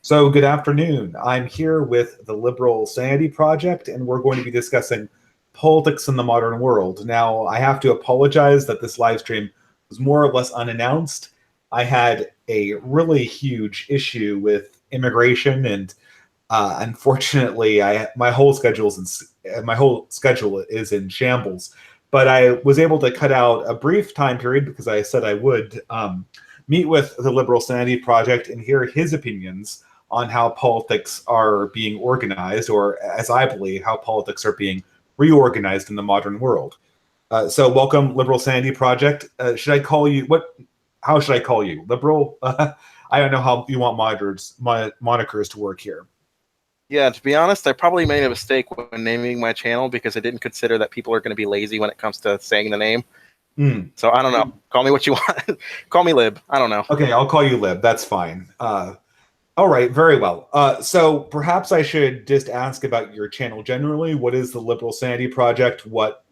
So, good afternoon. I'm here with the Liberal Sanity Project, and we're going to be discussing politics in the modern world. Now, I have to apologize that this live stream was more or less unannounced. I had a really huge issue with immigration, and unfortunately, my whole schedule is in shambles. But I was able to cut out a brief time period because I said I would meet with the Liberal Sanity Project and hear his opinions on how politics are being organized, or as I believe, how politics are being reorganized in the modern world. So, welcome, Liberal Sanity Project. Should I call you what? How should I call you? Liberal? I don't know how you want monikers to work here. Yeah, to be honest, I probably made a mistake when naming my channel because I didn't consider that people are going to be lazy when it comes to saying the name. So I don't know. Call me what you want. Call me Lib. I don't know. Okay, I'll call you Lib. That's fine. All right, very well. So perhaps I should just ask about your channel generally. What is the Liberal Sanity Project? What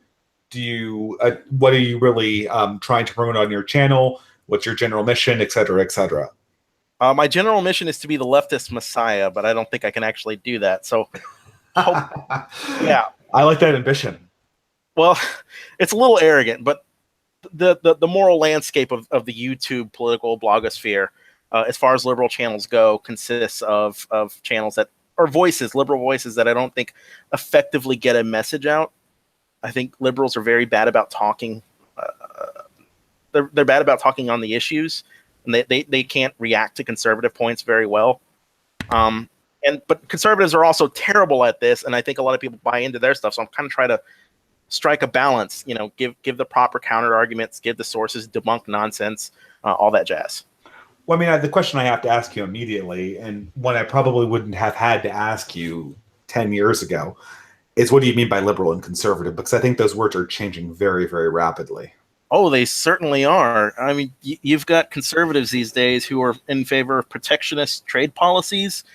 are you really trying to promote on your channel? What's your general mission, et cetera, et cetera? My general mission is to be the leftist messiah, but I don't think I can actually do that. So, yeah, I like that ambition. Well, it's a little arrogant, but the moral landscape of the YouTube political blogosphere, as far as liberal channels go, consists of channels that are liberal voices that I don't think effectively get a message out. I think liberals are very bad about talking. They're bad about talking on the issues, and they can't react to conservative points very well. But conservatives are also terrible at this, and I think a lot of people buy into their stuff. So I'm kind of trying to strike a balance. Give the proper counter arguments, give the sources, debunk nonsense, all that jazz. Well, I mean, the question I have to ask you immediately, and one I probably wouldn't have had to ask you 10 years ago, is what do you mean by liberal and conservative? Because I think those words are changing very, very rapidly. Oh, they certainly are. I mean, you've got conservatives these days who are in favor of protectionist trade policies.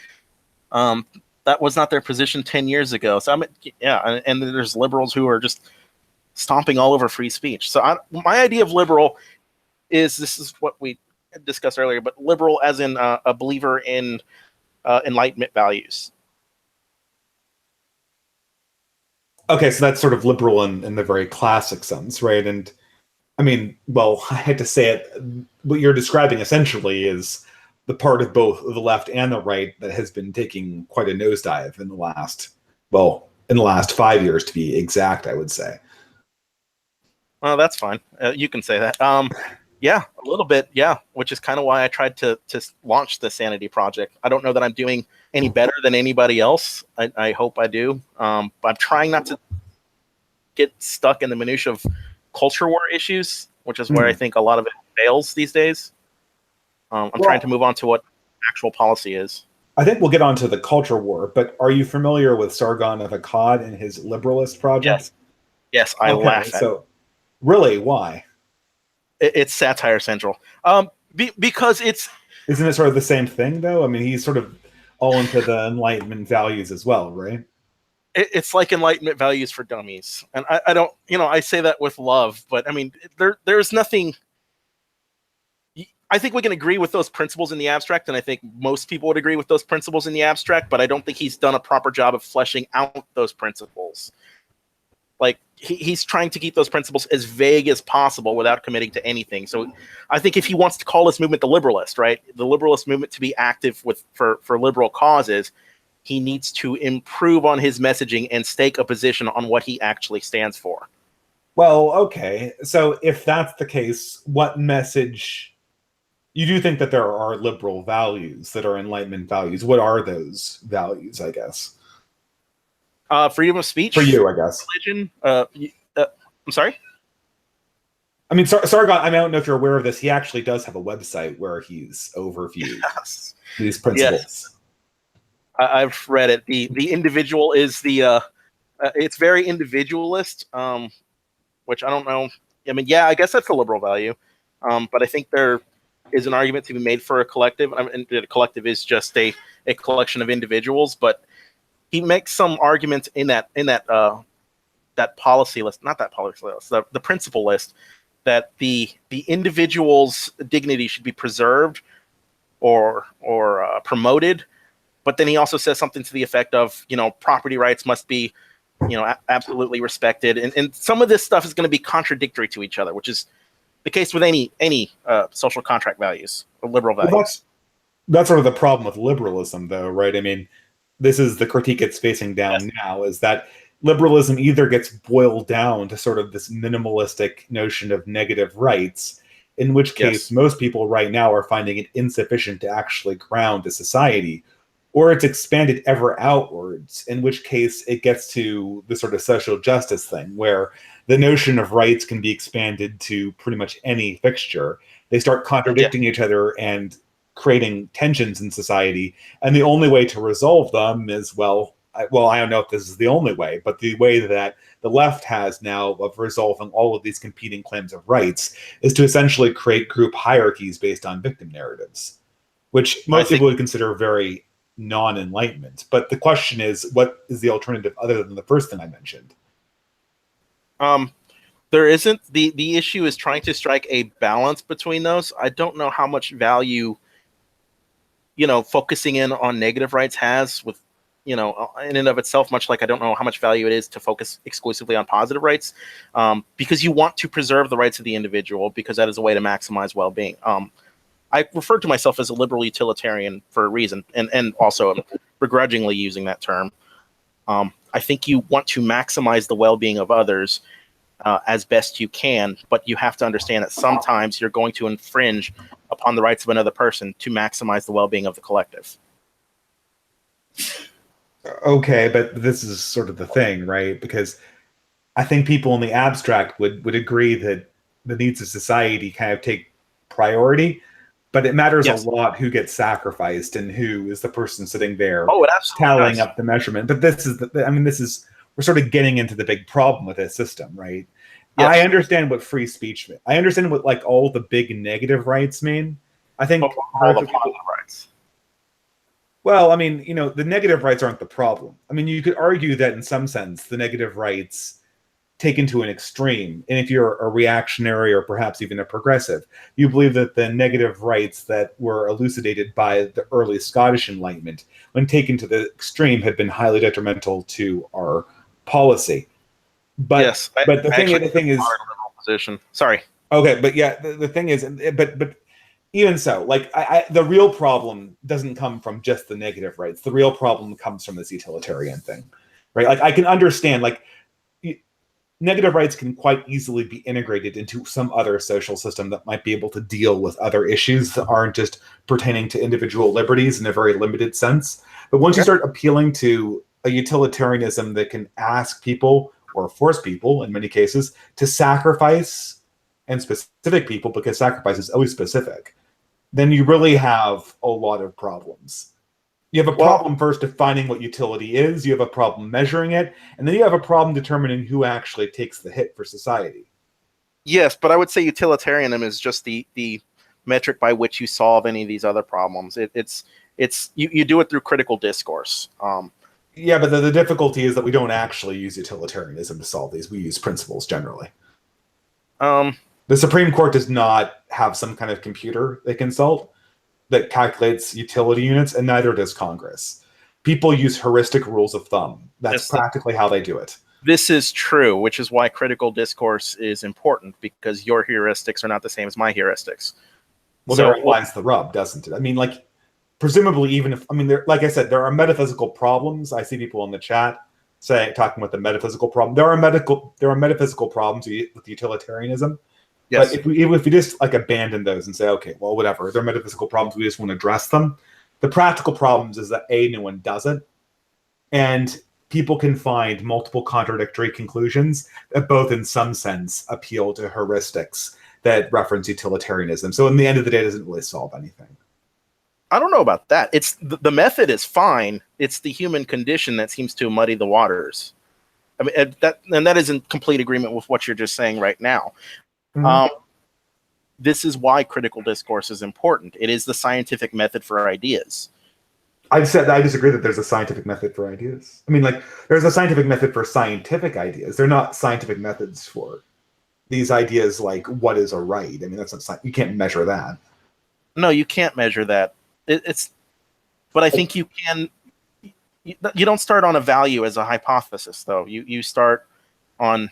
That was not their position 10 year ago. So and there's liberals who are just stomping all over free speech. So my idea of liberal this is what we discussed earlier, but liberal as in a believer in Enlightenment values. Okay, so that's sort of liberal in the very classic sense, right? And I mean, well, I had to say it. What you're describing essentially is the part of both the left and the right that has been taking quite a nosedive in the last 5 years, to be exact, I would say. Well, that's fine. You can say that. Yeah, a little bit. Yeah, which is kind of why I tried to launch the Sanity Project. I don't know that I'm doing any better than anybody else. I hope I do. I'm trying not to get stuck in the minutia of culture war issues, which is where I think a lot of it fails these days. I'm trying to move on to what actual policy is. I think we'll get on to the culture war, but are you familiar with Sargon of Akkad and his liberalist project? Yes, I laugh at it. Really, why? It's satire central. Because Isn't it sort of the same thing, though? I mean, he's sort of all into the Enlightenment values as well, right? It's like Enlightenment values for dummies. And I don't, I say that with love, but I mean, there's nothing. I think we can agree with those principles in the abstract, and I think most people would agree with those principles in the abstract, but I don't think he's done a proper job of fleshing out those principles. Like, he's trying to keep those principles as vague as possible without committing to anything. So I think if he wants to call this movement the liberalist, right, the liberalist movement to be active for liberal causes, he needs to improve on his messaging and stake a position on what he actually stands for. Well, okay. So if that's the case, what message... You do think that there are liberal values that are Enlightenment values. What are those values, I guess? Freedom of speech. For you, I guess. Religion. I'm sorry? I mean, Sargon, I don't know if you're aware of this. He actually does have a website where he's overviewed these principles. Yes. I've read it. The individual is it's very individualist, which I don't know. I mean, yeah, I guess that's a liberal value. But I think there is an argument to be made for a collective. I mean, a collective is just a collection of individuals, but he makes some arguments in that policy list, not that policy list, the principle list, that the individual's dignity should be preserved or promoted but then he also says something to the effect of, property rights must be, absolutely respected. And some of this stuff is going to be contradictory to each other, which is the case with any social contract values or liberal values. Well, that's sort of the problem with liberalism, though, right? I mean, this is the critique it's facing down now, is that liberalism either gets boiled down to sort of this minimalistic notion of negative rights, in which case most people right now are finding it insufficient to actually ground a society, or it's expanded ever outwards, in which case it gets to the sort of social justice thing, where the notion of rights can be expanded to pretty much any fixture. They start contradicting each other and creating tensions in society, and the only way to resolve them is, I don't know if this is the only way, but the way that the left has now of resolving all of these competing claims of rights is to essentially create group hierarchies based on victim narratives, which most people would consider very non-enlightenment. But the question is, what is the alternative other than the first thing I mentioned? There isn't. The issue is trying to strike a balance between those. I don't know how much value, focusing in on negative rights has with, in and of itself, much like I don't know how much value it is to focus exclusively on positive rights, because you want to preserve the rights of the individual, because that is a way to maximize well-being. I refer to myself as a liberal utilitarian for a reason, and also I'm begrudgingly using that term. I think you want to maximize the well-being of others as best you can, but you have to understand that sometimes you're going to infringe upon the rights of another person to maximize the well-being of the collective. Okay, but this is sort of the thing, right? Because I think people in the abstract would agree that the needs of society kind of take priority, but it matters a lot who gets sacrificed and who is the person sitting there tallying up the measurement. But this is we're sort of getting into the big problem with this system, right? Yes. I understand what free speech means. I understand what all the big negative rights mean. I think all the positive rights. Well, the negative rights aren't the problem. You could argue that in some sense the negative rights taken to an extreme, and if you're a reactionary or perhaps even a progressive, you believe that the negative rights that were elucidated by the early Scottish Enlightenment, when taken to the extreme, had been highly detrimental to our policy. But the thing is, position. Sorry. Okay, but the thing is, but even so, the real problem doesn't come from just the negative rights. The real problem comes from this utilitarian thing, right? I can understand, negative rights can quite easily be integrated into some other social system that might be able to deal with other issues that aren't just pertaining to individual liberties in a very limited sense. But once you start appealing to a utilitarianism that can ask people, or force people in many cases, to sacrifice, and specific people, because sacrifice is always specific, then you really have a lot of problems. You have a problem first defining what utility is, you have a problem measuring it, and then you have a problem determining who actually takes the hit for society. Yes, but I would say utilitarianism is just the metric by which you solve any of these other problems. You do it through critical discourse. Yeah, but the difficulty is that we don't actually use utilitarianism to solve these. We use principles generally. The Supreme Court does not have some kind of computer they consult that calculates utility units, and neither does Congress. People use heuristic rules of thumb. That's practically how they do it. This is true, which is why critical discourse is important, because your heuristics are not the same as my heuristics. Well, there lies the rub, doesn't it? Presumably, even if, like I said, there are metaphysical problems. I see people in the chat talking about the metaphysical problem. There are metaphysical problems with utilitarianism. Yes. But if we just abandon those and say, okay, well, whatever, they're metaphysical problems, we just want to address them. The practical problems is that no one does it, and people can find multiple contradictory conclusions that both, in some sense, appeal to heuristics that reference utilitarianism. So, in the end of the day, it doesn't really solve anything. I don't know about that. It's the method is fine. It's the human condition that seems to muddy the waters. That is in complete agreement with what you're just saying right now. Mm-hmm. This is why critical discourse is important. It is the scientific method for ideas. I disagree that there's a scientific method for ideas. There's a scientific method for scientific ideas. They're not scientific methods for these ideas like what is a right. That's not, you can't measure that. No, you can't measure that. But I think you can you don't start on a value as a hypothesis, though. You start on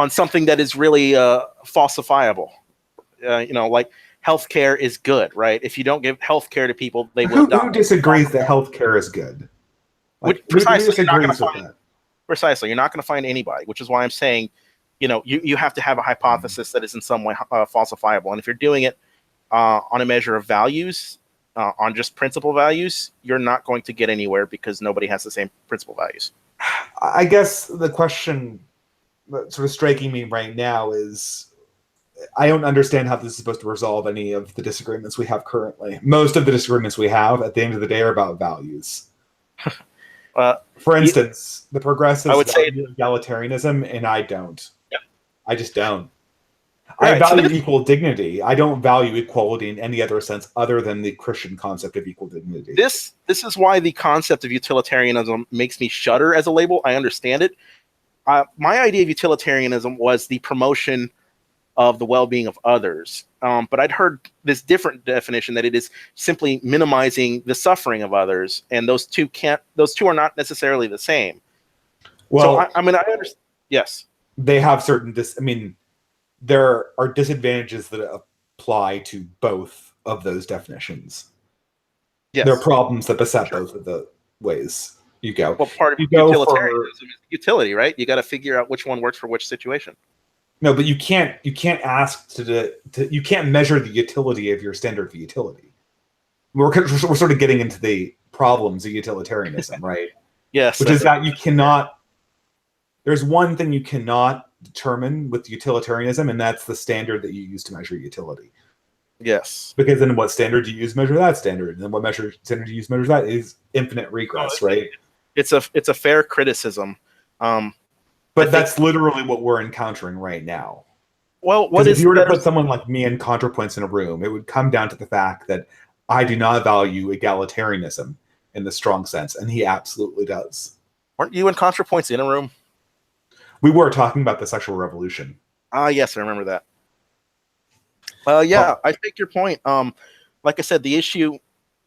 something that is really falsifiable. Like healthcare is good, right? If you don't give healthcare to people, they will die. Who disagrees that healthcare is good? Like, who disagrees with that? Precisely, you're not going to find anybody, which is why I'm saying, you have to have a hypothesis that is in some way falsifiable. And if you're doing it on a measure of values, on just principal values, you're not going to get anywhere because nobody has the same principal values. I guess the question that's sort of striking me right now is, I don't understand how this is supposed to resolve any of the disagreements we have currently. Most of the disagreements we have at the end of the day are about values. For instance, the progressives value egalitarianism, and I don't. Yep. I just don't. Right, I value equal dignity. I don't value equality in any other sense other than the Christian concept of equal dignity. This is why the concept of utilitarianism makes me shudder as a label. I understand it. My idea of utilitarianism was the promotion of the well-being of others. But I'd heard this different definition, that it is simply minimizing the suffering of others, and those two are not necessarily the same. Well, so I understand. Yes, they have certain there are disadvantages that apply to both of those definitions. Yes. There are problems that beset both of the ways you go. Well, part of utilitarianism is utility, right? You got to figure out which one works for which situation. No, but you can't ask you can't measure the utility of your standard for utility. We're sort of getting into the problems of utilitarianism, right? Yes. Which is that you cannot. There's one thing you cannot determine with utilitarianism, and that's the standard that you use to measure utility. Yes. Because then what standard do you use to measure that standard? And then what standard do you use to measure that is infinite regress, right? It's a fair criticism. But that's literally what we're encountering right now. Well, if you were to put someone like me and ContraPoints in a room, it would come down to the fact that I do not value egalitarianism in the strong sense, and he absolutely does. Weren't you and ContraPoints in a room? We were talking about the sexual revolution. Yes, I remember that. I take your point. Like I said, the issue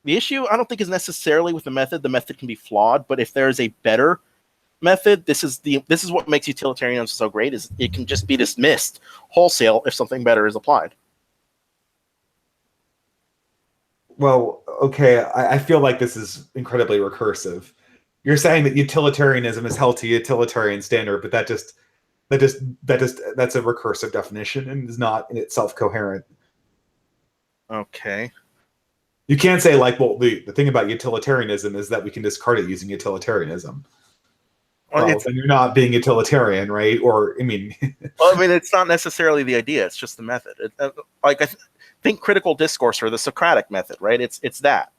I don't think is necessarily with the method. The method can be flawed, but if there is a better method, this is what makes utilitarianism so great, is it can just be dismissed wholesale if something better is applied. Well, okay, I feel like this is incredibly recursive. You're saying that utilitarianism is held to utilitarian standard, but that's a recursive definition and is not in itself coherent. Okay. You can't say the thing about utilitarianism is that we can discard it using utilitarianism. Well, then you're not being utilitarian, right? Or it's not necessarily the idea; it's just the method. I think critical discourse or the Socratic method, right? It's that.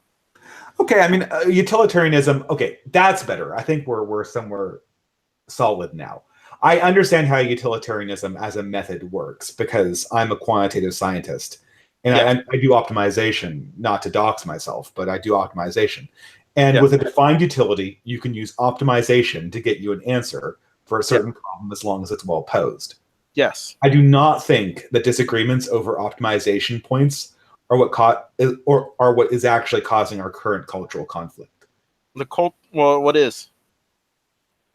Okay, utilitarianism. Okay, that's better. I think we're somewhere solid now. I understand how utilitarianism as a method works because I'm a quantitative scientist, and I do optimization. Not to dox myself, but I do optimization. And with a defined utility, you can use optimization to get you an answer for a certain problem as long as it's well posed. Yes. I do not think that disagreements over optimization points are what is actually causing our current cultural conflict. What is?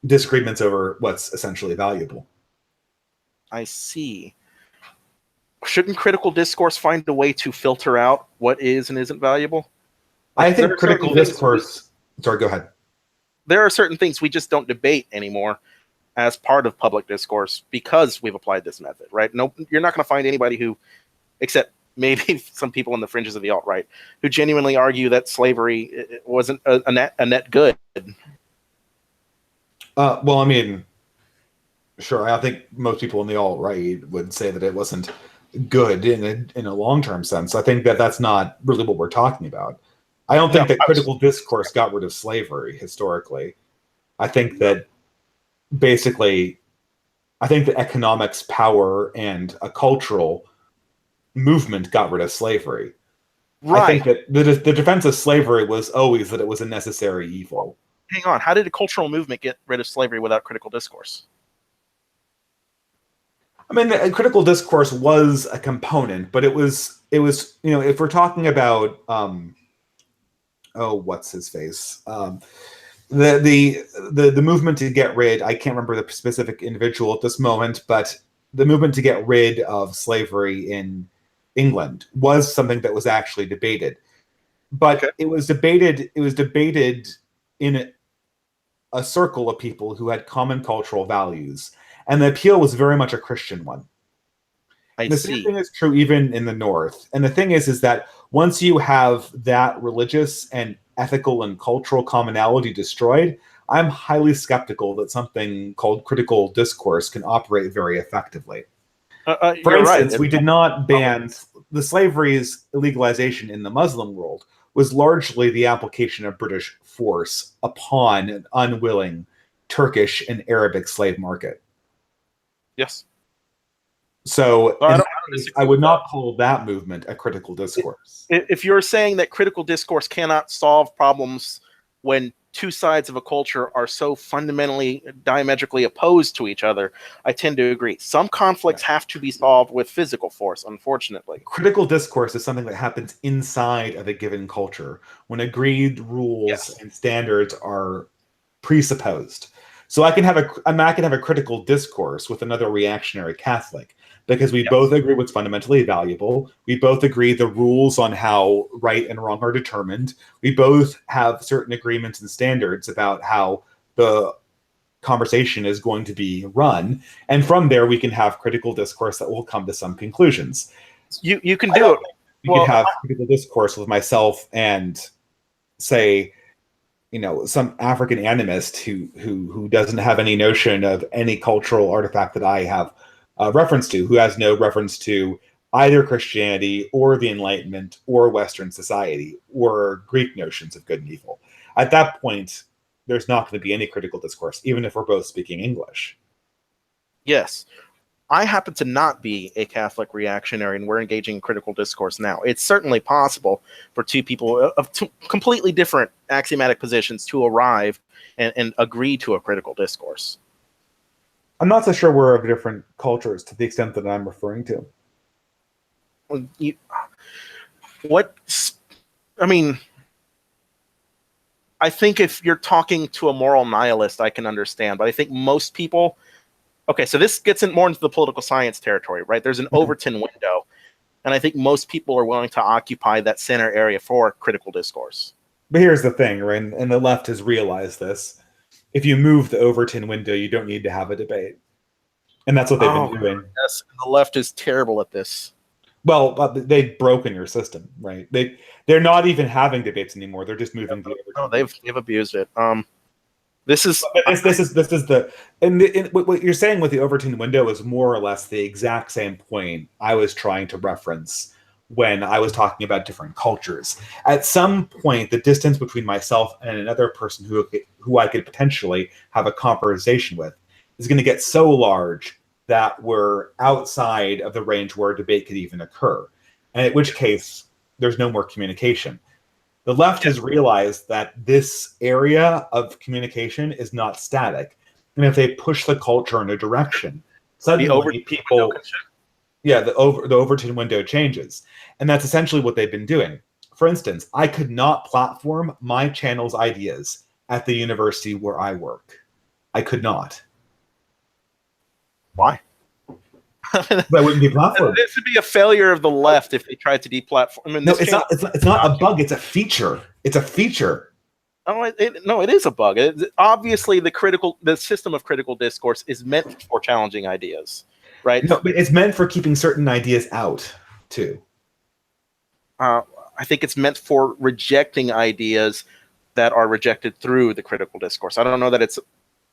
Disagreements over what's essentially valuable. I see. Shouldn't critical discourse find a way to filter out what is and isn't valuable? I think critical discourse... Sorry, go ahead. There are certain things we just don't debate anymore as part of public discourse because we've applied this method, right? No, you're not going to find anybody who, except maybe some people on the fringes of the alt-right, who genuinely argue that slavery wasn't a net good. Sure. I think most people in the alt-right would say that it wasn't good in a long-term sense. I think that's not really what we're talking about. I don't think that critical discourse got rid of slavery historically. I think that basically, economics, power, and a cultural movement got rid of slavery. Right. I think that the defense of slavery was always that it was a necessary evil. Hang on. How did a cultural movement get rid of slavery without critical discourse? Critical discourse was a component, but it was if we're talking about what's his face? the movement to get rid, I can't remember the specific individual at this moment, but the movement to get rid of slavery in England was something that was actually debated. But Okay. it was debated in a circle of people who had common cultural values. And the appeal was very much a Christian one. I The same see. thing is true even in the North. And the thing is that once you have that religious and ethical and cultural commonality destroyed, I'm highly skeptical that something called critical discourse can operate very effectively. For You're right. instance, we did not ban the slavery's legalization in the Muslim world was largely the application of British force upon an unwilling Turkish and Arabic slave market. Yes. So No, in I that don't case, I disagree would with that. not call that movement a critical discourse. If you're saying that critical discourse cannot solve problems when two sides of a culture are so fundamentally diametrically opposed to each other, I tend to agree. Some conflicts have to be solved with physical force, unfortunately. Critical discourse is something that happens inside of a given culture when agreed rules Yes. and standards are presupposed. So I can have a critical discourse with another reactionary Catholic because we Yep. both agree what's fundamentally valuable. We both agree the rules on how right and wrong are determined. We both have certain agreements and standards about how the conversation is going to be run. And from there, we can have critical discourse that will come to some conclusions. You can I do don't it. think we could Well, have critical discourse with myself and say, some African animist who doesn't have any notion of any cultural artifact that I have reference to, who has no reference to either Christianity or the Enlightenment or Western society or Greek notions of good and evil. At that point, there's not going to be any critical discourse, even if we're both speaking English. yes. I happen to not be a Catholic reactionary, and we're engaging in critical discourse now. It's certainly possible for two people of two completely different axiomatic positions to arrive and agree to a critical discourse. I'm not so sure we're of different cultures to the extent that I'm referring to. You, what? I mean, I think if you're talking to a moral nihilist, I can understand, but I think most people. Okay, so this gets in more into the political science territory, right? There's an Overton window, and I think most people are willing to occupy that center area for critical discourse. But here's the thing, right? And the left has realized this. If you move the Overton window, you don't need to have a debate. And that's what they've been Oh, doing. yes, the left is terrible at this. Well, they've broken your system, right? They're not even having debates anymore. They're just moving the No, Overton window. they've abused it. This is But this is the and what you're saying with the Overton window is more or less the exact same point I was trying to reference when I was talking about different cultures. At some point, the distance between myself and another person who I could potentially have a conversation with is going to get so large that we're outside of the range where a debate could even occur, and at which case there's no more communication. The left has realized that this area of communication is not static. And if they push the culture in a direction, the over suddenly people, yeah, the Overton window changes. And that's essentially what they've been doing. For instance, I could not platform my channel's ideas at the university where I work. I could not. why? But I wouldn't be platformed. This would be a failure of the left if they tried to deplatform. I mean, No, this it's channel. not. It's not a bug. It's a feature. It's a feature. No, no, it is a bug. Obviously, the system of critical discourse is meant for challenging ideas, right? No, but it's meant for keeping certain ideas out too. I think it's meant for rejecting ideas that are rejected through the critical discourse. I don't know that it's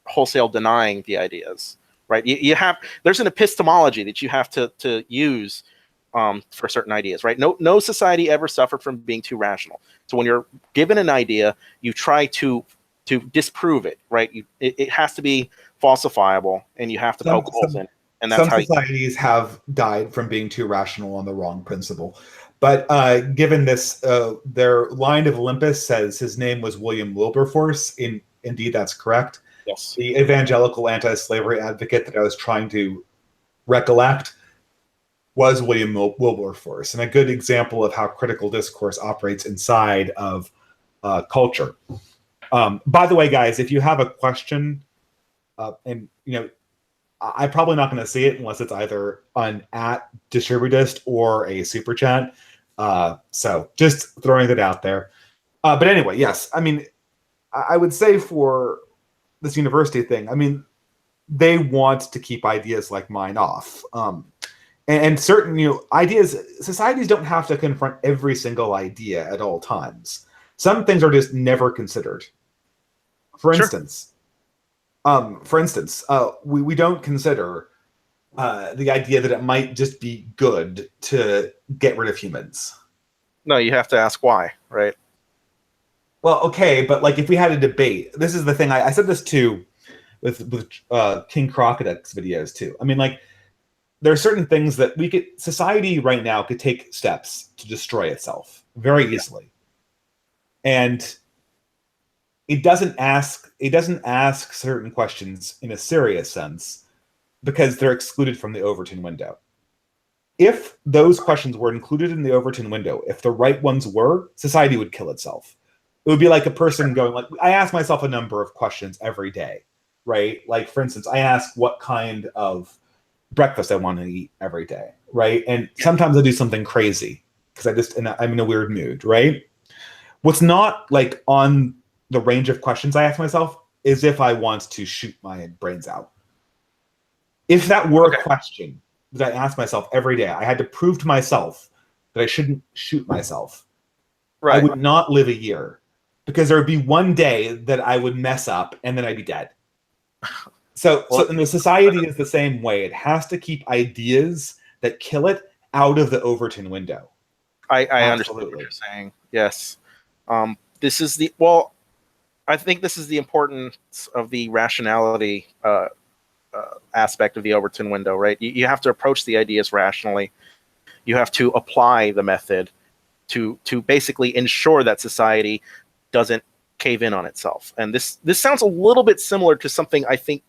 wholesale denying the ideas, right? There's an epistemology that you have to use for certain ideas, right? No society ever suffered from being too rational. So when you're given an idea, you try to disprove it, right? It has to be falsifiable, and you have to Some poke holes in it, and that's some how you. societies have died from being too rational on the wrong principle. But given this, their line of Olympus says his name was William Wilberforce. Indeed, that's correct. Yes. The evangelical anti-slavery advocate that I was trying to recollect was William Wilberforce, and a good example of how critical discourse operates inside of culture. By the way, guys, if you have a question, and I'm probably not going to see it unless it's either on at Distributist or a super chat. So just throwing it out there. But anyway, yes, I mean, I would say for this university thing, I mean, they want to keep ideas like mine off. And certain ideas, societies don't have to confront every single idea at all times. Some things are just never considered. For Sure. instance, we don't consider the idea that it might just be good to get rid of humans. No, you have to ask why, right? Well, okay, but like if we had a debate, this is the thing. I said this too with King Crocodix videos too. I mean, like there are certain things that society right now could take steps to destroy itself very easily, and it doesn't ask certain questions in a serious sense because they're excluded from the Overton window. If those questions were included in the Overton window, if the right ones were, society would kill itself. It would be like a person going like, I ask myself a number of questions every day, right? Like, for instance, I ask what kind of breakfast I want to eat every day, right? And sometimes I do something crazy because I'm in a weird mood, right? What's not like on the range of questions I ask myself is if I want to shoot my brains out. If that were a question that I asked myself every day, I had to prove to myself that I shouldn't shoot myself. Right. I would not live a year because there would be one day that I would mess up and then I'd be dead. So and the society is the same way. It has to keep ideas that kill it out of the Overton window. I understand what you're saying. Yes. I think this is the importance of the rationality aspect of the Overton window, right? You have to approach the ideas rationally. You have to apply the method to basically ensure that society doesn't cave in on itself. And this sounds a little bit similar to something I think,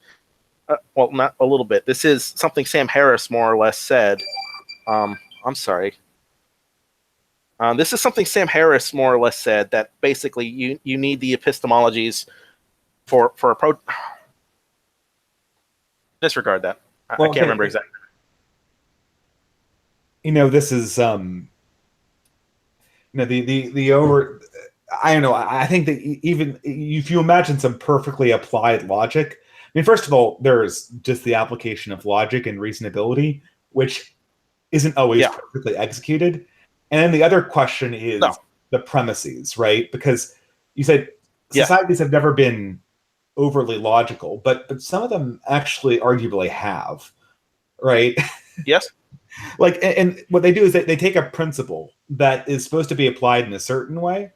well, not a little bit. This is something Sam Harris more or less said. I'm sorry. This is something Sam Harris more or less said, that basically you need the epistemologies for approach. Disregard that. I can't remember exactly. This is the over. I don't know. I think that even if you imagine some perfectly applied logic, I mean, first of all, there's just the application of logic and reasonability, which isn't always perfectly executed. And then the other question is the premises, right? Because you said societies have never been overly logical, but some of them actually arguably have, right? Yes. Like, and what they do is they take a principle that is supposed to be applied in a certain way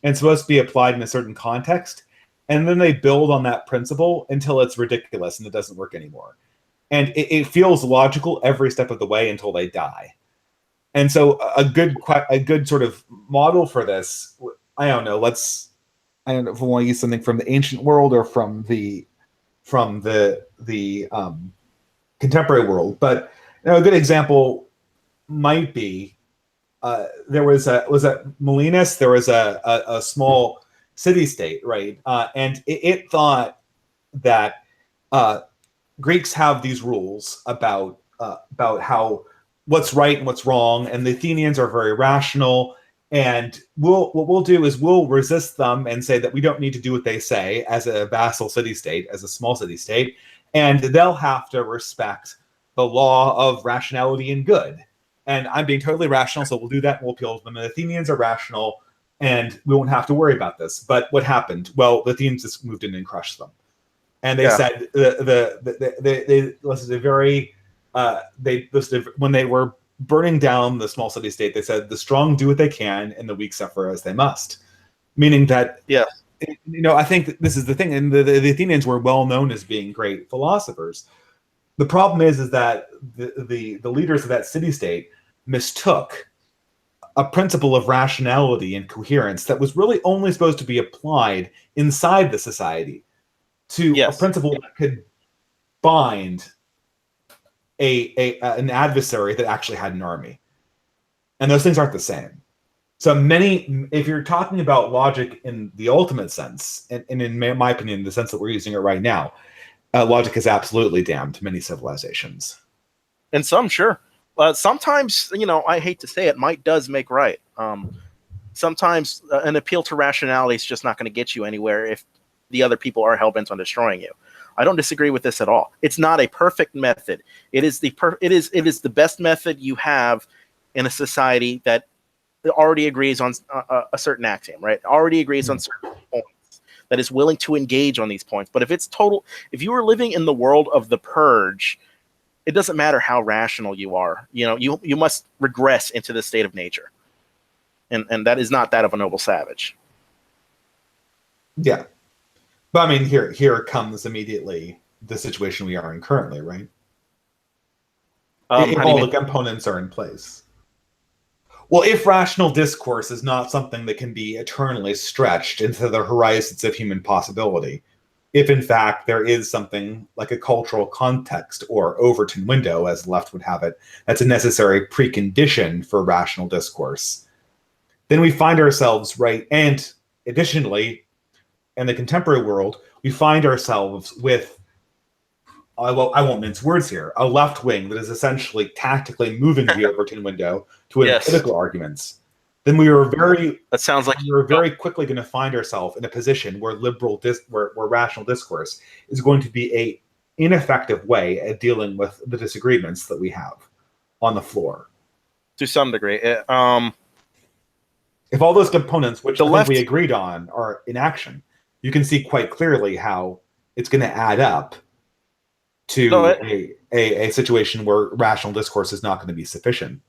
and supposed to be applied in a certain context, and then they build on that principle until it's ridiculous and it doesn't work anymore. And it feels logical every step of the way until they die. And so a good sort of model for this, I don't know if we want to use something from the ancient world or from the contemporary world, but a good example might be there was at Molinas, there was a small city-state, right? And it thought that Greeks have these rules about how what's right and what's wrong, and the Athenians are very rational. And what we'll do is we'll resist them and say that we don't need to do what they say as a vassal city-state, as a small city-state, and they'll have to respect the law of rationality and good. And I'm being totally rational, so we'll do that and we'll appeal to them. And the Athenians are rational, and we won't have to worry about this. But what happened? Well, the Athenians just moved in and crushed them. And they said they listed a very they listed when they were burning down the small city state. They said the strong do what they can, and the weak suffer as they must. Meaning that I think this is the thing, and the Athenians were well known as being great philosophers. The problem is that the leaders of that city-state mistook a principle of rationality and coherence that was really only supposed to be applied inside the society to a principle that could bind an adversary that actually had an army. And those things aren't the same. So many, if you're talking about logic in the ultimate sense, and in my opinion, the sense that we're using it right now, logic has absolutely damned many civilizations. And some, sure. Sometimes, I hate to say it, might does make right. Sometimes an appeal to rationality is just not going to get you anywhere if the other people are hell-bent on destroying you. I don't disagree with this at all. It's not a perfect method. It is the best method you have in a society that already agrees on a certain axiom, right? Already agrees on certain points, that is willing to engage on these points. But if you are living in the world of the purge, it doesn't matter how rational you are. You must regress into the state of nature, and that is not that of a noble savage. Yeah, but I mean, here comes immediately the situation we are in currently, right? If all the components are in place. Well, if rational discourse is not something that can be eternally stretched into the horizons of human possibility, if in fact there is something like a cultural context or Overton window, as the left would have it, that's a necessary precondition for rational discourse, then we find ourselves, right, and additionally, in the contemporary world, we find ourselves with, I won't mince words here, a left wing that is essentially tactically moving the Overton window to win political arguments. Then we were very quickly going to find ourselves in a position where where rational discourse is going to be a ineffective way at dealing with the disagreements that we have on the floor. To some degree, if all those components, which I think we agreed on, are in action, you can see quite clearly how it's going to add up to a situation where rational discourse is not going to be sufficient.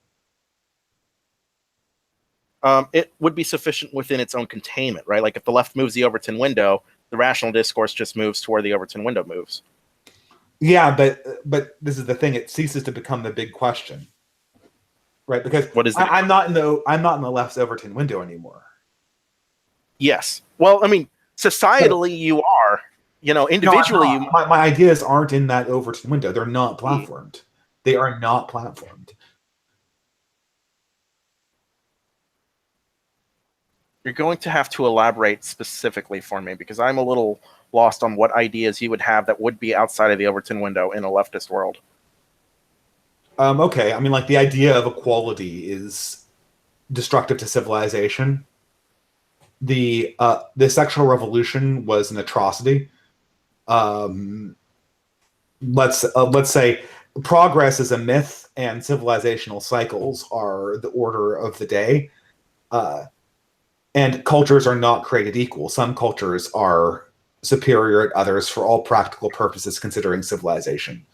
It would be sufficient within its own containment, right? Like if the left moves the Overton window, the rational discourse just moves to where the Overton window moves. Yeah, but this is the thing; it ceases to become the big question, right? Because I'm not in the left's Overton window anymore. Yes. Well, I mean, societally, you are. Individually, my ideas aren't in that Overton window. They're not platformed. They are not platformed. You're going to have to elaborate specifically for me because I'm a little lost on what ideas you would have that would be outside of the Overton window in a leftist world. Okay, I mean, like the idea of equality is destructive to civilization. The sexual revolution was an atrocity. Let's say progress is a myth and civilizational cycles are the order of the day. And cultures are not created equal. Some cultures are superior at others for all practical purposes, considering civilization.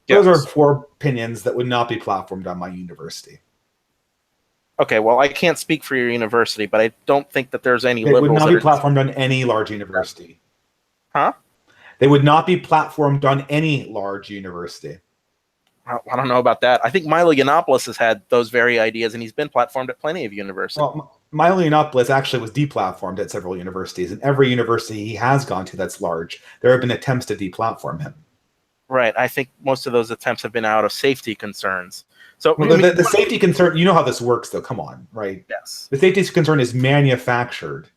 Yes. Those are 4 opinions that would not be platformed on my university. Okay, well, I can't speak for your university, but I don't think that there's any liberals. They would not be platformed on any large university. Huh? They would not be platformed on any large university. I don't know about that. I think Milo Yiannopoulos has had those very ideas, and he's been platformed at plenty of universities. Well, Milo Yiannopoulos actually was deplatformed at several universities, and every university he has gone to that's large, there have been attempts to deplatform him. Right. I think most of those attempts have been out of safety concerns. So the safety concern, you know how this works, though. Come on, right? Yes. The safety concern is manufactured.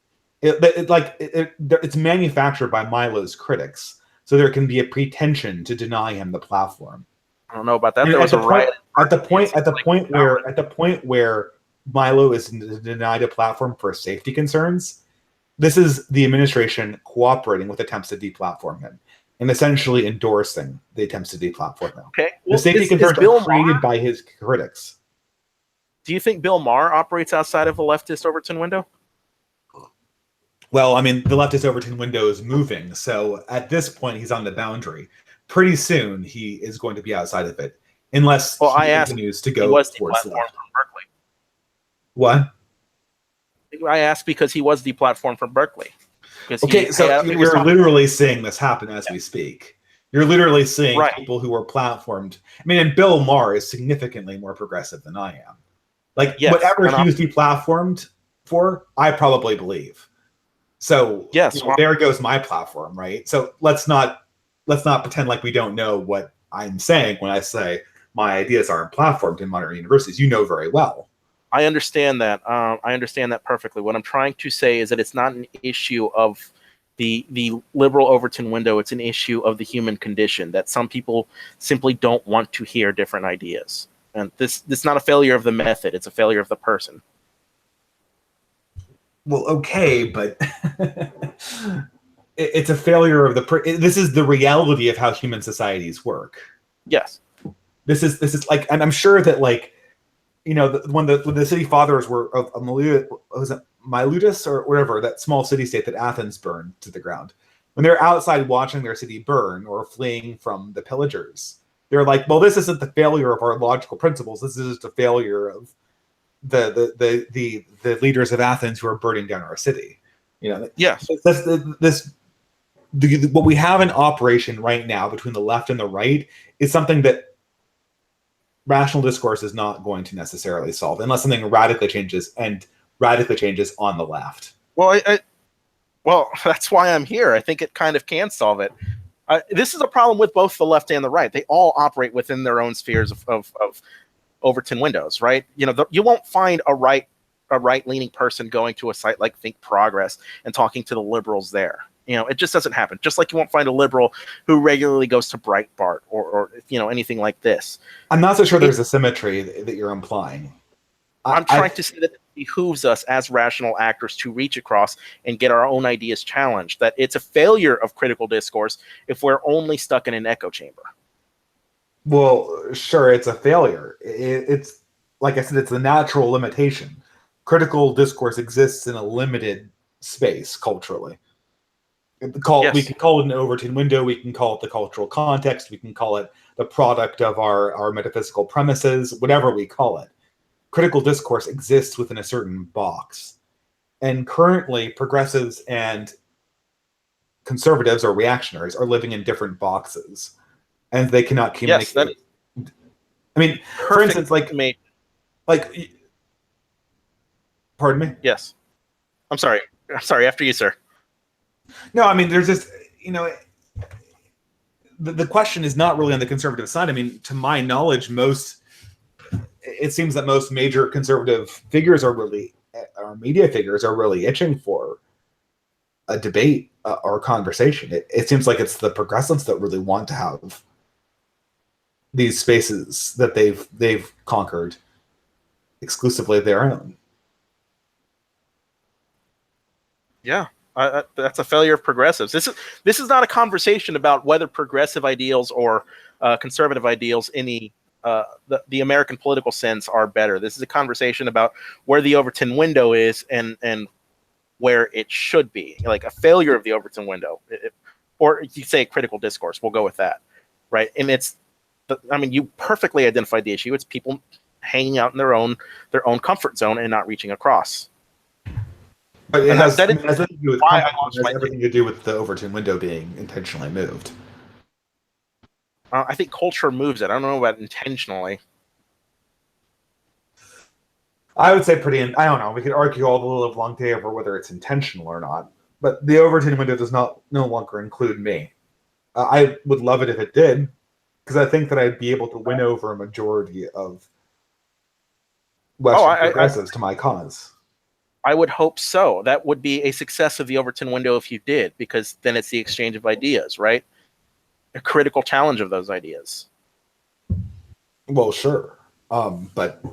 It's manufactured by Milo's critics, so there can be a pretension to deny him the platform. I don't know about that. There was a riot at the point where Milo is denied a platform for safety concerns. This is the administration cooperating with attempts to deplatform him and essentially endorsing the attempts to deplatform him. Okay, well, the safety concerns are created by his critics. Do you think Bill Maher operates outside of the leftist Overton window? Well, I mean, the leftist Overton window is moving, so at this point, he's on the boundary. Pretty soon, he is going to be outside of it, unless he continues to go towards the left. From Berkeley. What? I asked because he was deplatformed from Berkeley. Okay, so you're literally seeing this happen as we speak. You're literally seeing people who are platformed. I mean, and Bill Maher is significantly more progressive than I am. Like, whatever he was deplatformed for, I probably believe. So there goes my platform, right? So let's not pretend like we don't know what I'm saying when I say my ideas aren't platformed in modern universities. You know very well. I understand that. I understand that perfectly. What I'm trying to say is that it's not an issue of the liberal Overton window. It's an issue of the human condition, that some people simply don't want to hear different ideas. And this is not a failure of the method. It's a failure of the person. Well, okay, but it's a failure of this is the reality of how human societies work. Yes. This is like, and I'm sure that, like, you know, when the city fathers were of was it Miletus or whatever, that small city state that Athens burned to the ground, when they're outside watching their city burn or fleeing from the pillagers, they're like, well, this isn't the failure of our logical principles. This is just a failure of the leaders of Athens who are burning down our city. You know, yes, what we have in operation right now between the left and the right is something that rational discourse is not going to necessarily solve unless something radically changes, and radically changes on the left. Well, well, that's why I'm here. I think it kind of can solve it. This is a problem with both the left and the right. They all operate within their own spheres of Overton windows, right? You know, you won't find a right-leaning person going to a site like Think Progress and talking to the liberals there. You know, it just doesn't happen. Just like you won't find a liberal who regularly goes to Breitbart or you know, anything like this. I'm not so sure there's a symmetry that you're implying. I'm trying to say that it behooves us as rational actors to reach across and get our own ideas challenged. That it's a failure of critical discourse if we're only stuck in an echo chamber. Well, sure, it's a failure. It's, like I said, it's a natural limitation. Critical discourse exists in a limited space culturally. Yes. We can call it an Overton window. We can call it the cultural context. We can call it the product of our metaphysical premises, whatever we call it. Critical discourse exists within a certain box. And currently, progressives and conservatives or reactionaries are living in different boxes, and they cannot communicate. Yes, I mean, for instance, like, pardon me? Yes. I'm sorry. After you, sir. No, I mean, there's just, you know, the question is not really on the conservative side. I mean, to my knowledge, it seems that most major conservative figures or media figures are really itching for a debate or a conversation. It seems like it's the progressives that really want to have these spaces that they've conquered exclusively their own. Yeah. That's a failure of progressives. This is not a conversation about whether progressive ideals or conservative ideals in the American political sense are better. This is a conversation about where the Overton window is and where it should be, like a failure of the Overton window, or you say critical discourse. We'll go with that, right? And I mean, you perfectly identified the issue. It's people hanging out in their own comfort zone and not reaching across. But it has everything to do with the Overton window being intentionally moved. I think culture moves it. I don't know about intentionally. I would say I don't know. We could argue all the live long day over whether it's intentional or not. But the Overton window does no longer include me. I would love it if it did, because I think that I'd be able to win over a majority of Western progressives to my cause. I would hope so. That would be a success of the Overton window if you did, because then it's the exchange of ideas, right? A critical challenge of those ideas. Well, sure. But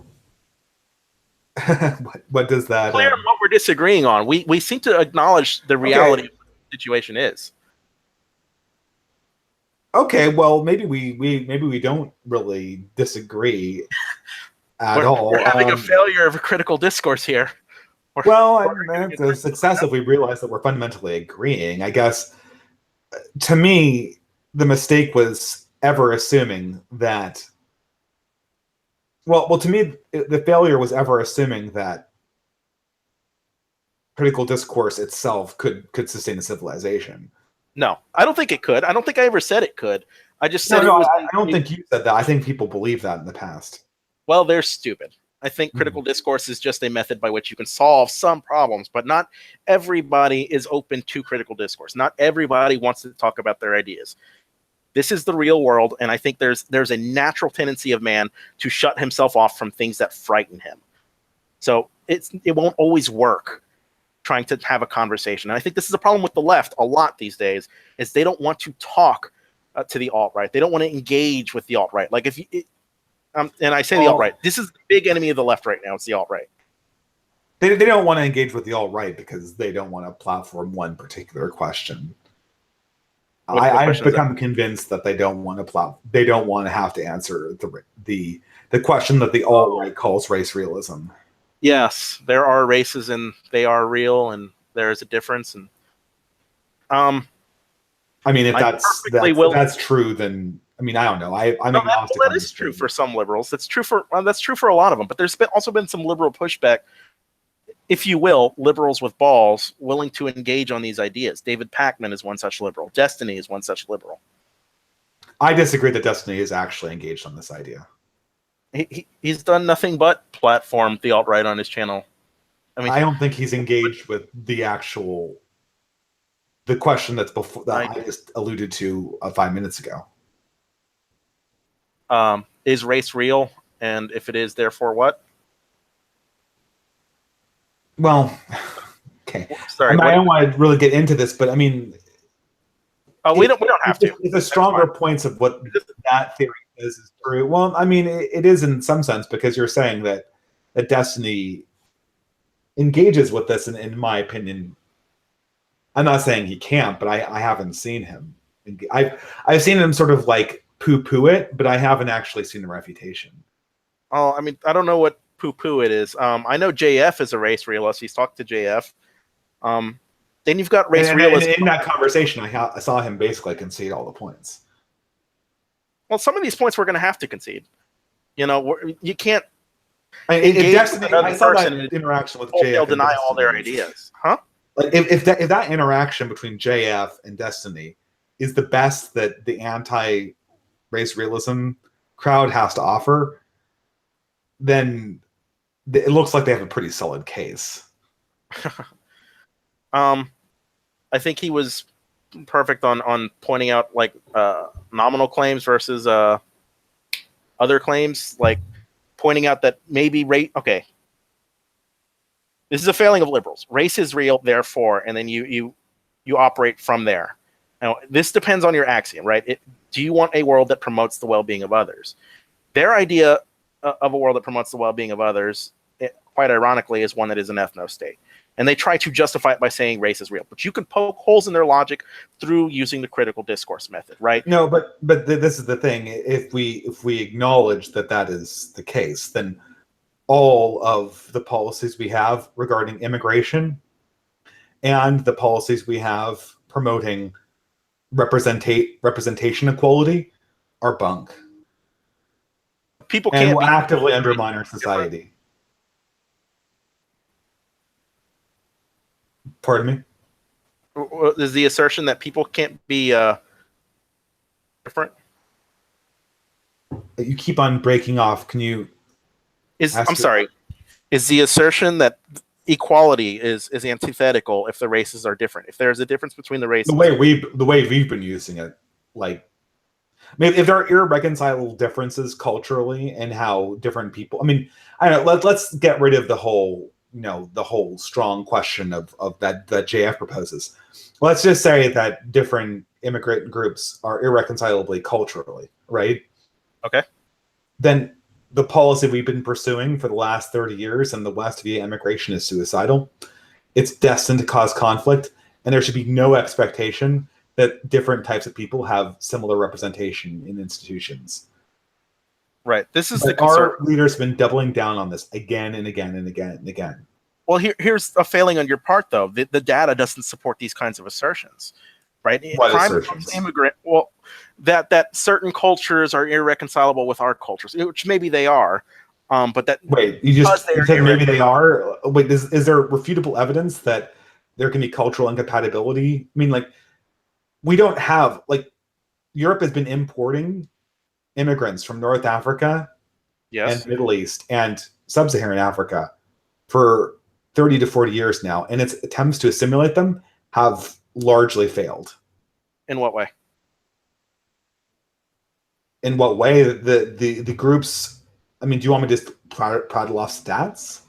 what does that... Clear what we're disagreeing on. We seem to acknowledge the reality of what the situation is. Okay, well, maybe we don't really disagree at all. We're having a failure of a critical discourse here. Well, it's a success if we realize that we're fundamentally agreeing. I guess, to me, the mistake was ever assuming that... Well, to me, the failure was ever assuming that critical discourse itself could sustain a civilization. No, I don't think it could. I don't think I ever said it could. I just said I don't think you said that. I think people believe that in the past. Well, they're stupid. I think critical discourse is just a method by which you can solve some problems, but not everybody is open to critical discourse. Not everybody wants to talk about their ideas. This is the real world, and I think there's a natural tendency of man to shut himself off from things that frighten him. So it won't always work trying to have a conversation. And I think this is a problem with the left a lot these days, is they don't want to talk to the alt-right. They don't want to engage with the alt-right. Like if you, and I say the alt-right, this is the big enemy of the left right now. It's the alt-right. They don't want to engage with the alt-right because they don't want to platform one particular question. I've become convinced that they don't want to have to answer the question that the alt-right calls race realism. Yes, there are races and they are real, and there is a difference. And I mean, if that's true, then I mean, I don't know. I'm agnostic. That is true for some liberals. That's true for a lot of them. But there's also been some liberal pushback, if you will, liberals with balls willing to engage on these ideas. David Pakman is one such liberal. Destiny is one such liberal. I disagree that Destiny is actually engaged on this idea. He's done nothing but platform the alt-right on his channel. I mean, I don't think he's engaged with the question that's before that I just alluded to 5 minutes ago. Is race real? And if it is, therefore what? Well, okay. Sorry, I don't want to really get into this, but I mean, we don't have to. If the stronger points of what that theory is true, well, I mean, it is in some sense, because you're saying that Destiny engages with this, and in my opinion, I'm not saying he can't, but I haven't seen him. I've seen him sort of like poo-poo it, but I haven't actually seen the refutation. Oh, I mean, I don't know what poo-poo it is. I know JF is a race realist. He's talked to JF. Then you've got race realists. In that conversation, I saw him basically concede all the points. Well, some of these points we're going to have to concede. You know, you can't. I saw that interaction with JF. They'll deny all their ideas, huh? Like if that interaction between JF and Destiny is the best that the anti-race realism crowd has to offer, then it looks like they have a pretty solid case. I think he was perfect on pointing out like nominal claims versus other claims, like pointing out that maybe okay, this is a failing of liberals. Race is real, therefore, and then you operate from there. Now, this depends on your axiom, right? Do you want a world that promotes the well-being of others? Their idea of a world that promotes the well-being of others, quite ironically, is one that is an ethno-state. And they try to justify it by saying race is real. But you can poke holes in their logic through using the critical discourse method, right? No, but this is the thing. If we acknowledge that is the case, then all of the policies we have regarding immigration and the policies we have promoting representation equality are bunk. People can't will actively undermine our society. Pardon me? Is the assertion that people can't be different? You keep on breaking off. Can you? I'm sorry. Is the assertion that equality is antithetical if the races are different? If there's a difference between the races, the way we've been using it, like, maybe if there are irreconcilable differences culturally and how different people. I mean, I don't know. Let's get rid of the whole strong question of that JF proposes. Let's just say that different immigrant groups are irreconcilably culturally, right? Okay. Then the policy we've been pursuing for the last 30 years in the West via immigration is suicidal. It's destined to cause conflict, and there should be no expectation that different types of people have similar representation in institutions. Right. This is our leaders have been doubling down on this again and again and again and again. Well, here's a failing on your part, though. The data doesn't support these kinds of assertions, right? What assertions? Well, that certain cultures are irreconcilable with our cultures, which maybe they are, but that you said maybe they are. Wait, is there refutable evidence that there can be cultural incompatibility? I mean, like, we don't have, like, Europe has been importing immigrants from North Africa, yes, and Middle East and Sub-Saharan Africa for 30 to 40 years now, and its attempts to assimilate them have largely failed. In what way? In what way? The groups. I mean, do you want me to just prattle off stats?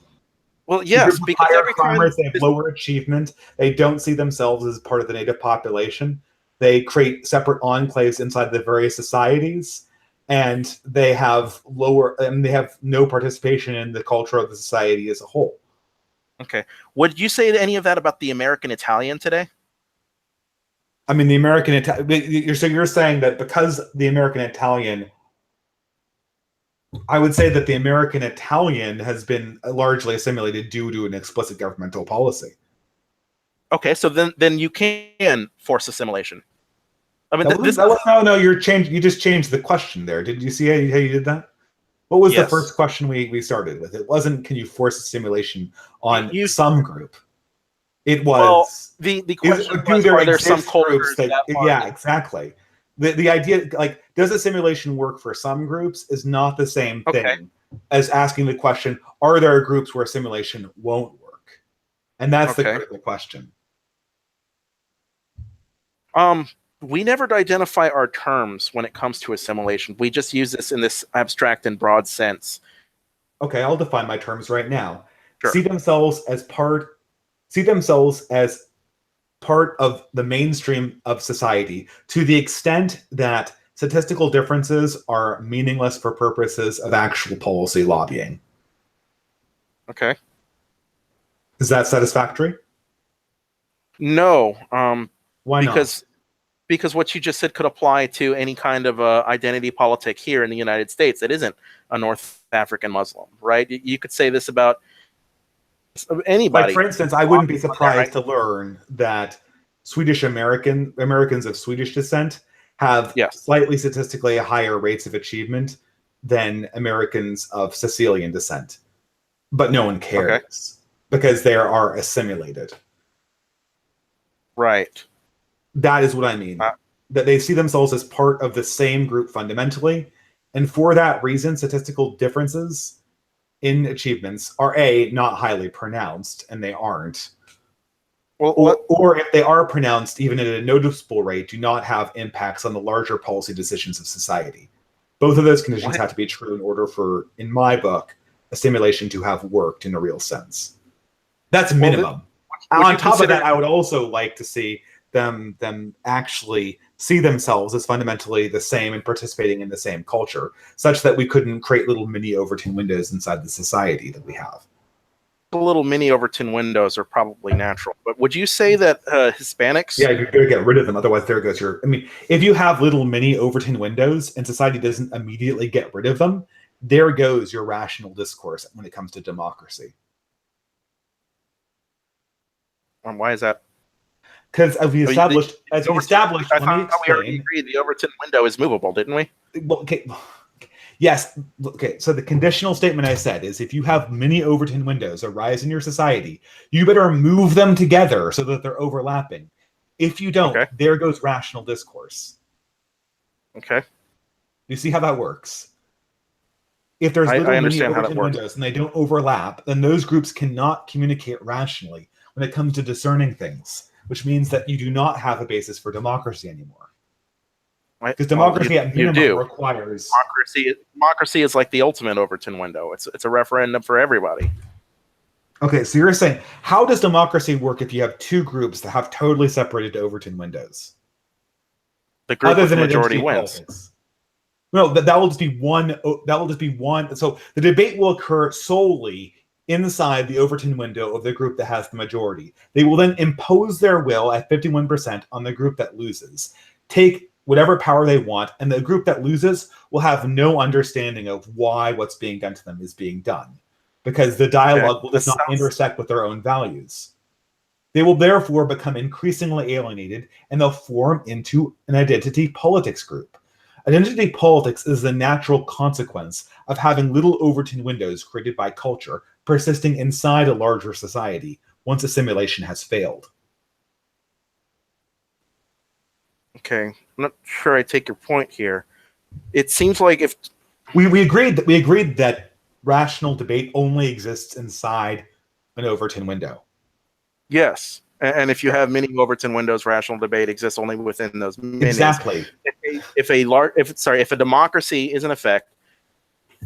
Well, The group yes, of because higher every time climbers, they have lower achievement. They don't see themselves as part of the native population. They create separate enclaves inside the various societies, and they have no participation in the culture of the society as a whole. okay, would you say any of that about the American Italian today? I mean, you're saying that because the American Italian, I would say that the American Italian has been largely assimilated due to an explicit governmental policy. Okay, so then you can force assimilation. I mean, No. You just changed the question there. Did you see how you did that? What was the yes. first question we started with? It wasn't, can you force assimilation on You some group? It well, was, the question do was, there are there some exist groups cultures that, that are yeah, exactly. The idea, like, does assimilation work for some groups is not the same okay? thing as asking the question, are there groups where assimilation won't work? And that's the Okay. critical question. We never identify our terms when it comes to assimilation. We just use this in this abstract and broad sense. Okay, I'll define my terms right now. Sure. See themselves as part of the mainstream of society to the extent that statistical differences are meaningless for purposes of actual policy lobbying. Okay. Is that satisfactory? No, Why not? because what you just said could apply to any kind of identity politic here in the United States that isn't a North African Muslim, right? You could say this about Like, anybody. for instance, I wouldn't be surprised to learn that Americans of Swedish descent have Yes. slightly statistically higher rates of achievement than Americans of Sicilian descent. But no one Okay. cares because they are assimilated. Right. That is what I mean. Uh, That they see themselves as part of the same group fundamentally. And for that reason, statistical differences in achievements are not highly pronounced, and they aren't. well, Or if they are pronounced, even at a noticeable rate, do not have impacts on the larger policy decisions of society. Both of those conditions have to be true in order for, in my book, assimilation to have worked in a real sense. That's minimum. On top of that, I would also like to see them actually see themselves as fundamentally the same and participating in the same culture, such that we couldn't create little mini Overton windows inside the society that we have. the little mini Overton windows are probably natural, but would you say that Hispanics? Yeah, you're going to get rid of them. Otherwise, there goes your. I mean, if you have little mini Overton windows and society doesn't immediately get rid of them, there goes your rational discourse when it comes to democracy. Why is that? Because as we established, I thought we already agreed the Overton window is movable, didn't we? Well, okay. Yes. Okay. So the conditional statement I said is if you have many Overton windows arise in your society, you better move them together so that they're overlapping. If you don't, there goes rational discourse. Okay. You see how that works? If there's little many Overton windows and they don't overlap, then those groups cannot communicate rationally when it comes to discerning things, which means that you do not have a basis for democracy anymore. Because democracy at minimum requires democracy is like the ultimate Overton window. It's a referendum for everybody. Okay, so you're saying, how does democracy work if you have two groups that have totally separated Overton windows? The group with the majority wins. Politics. No, that will just be one. That will just be one. So the debate will occur solely inside the Overton window of the group that has the majority. They will then impose their will at 51% on the group that loses. Take whatever power they want, and the group that loses will have no understanding of why what's being done to them is being done, because the dialogue will just not intersect with their own values. They will therefore become increasingly alienated, and they'll form into an identity politics group. Identity politics is the natural consequence of having little Overton windows created by culture persisting inside a larger society once assimilation has failed. Okay, I'm not sure I take your point here. It seems like if we agreed that rational debate only exists inside an Overton window. Yes, and if you have many Overton windows, rational debate exists only within those minis. Exactly. If a democracy is in effect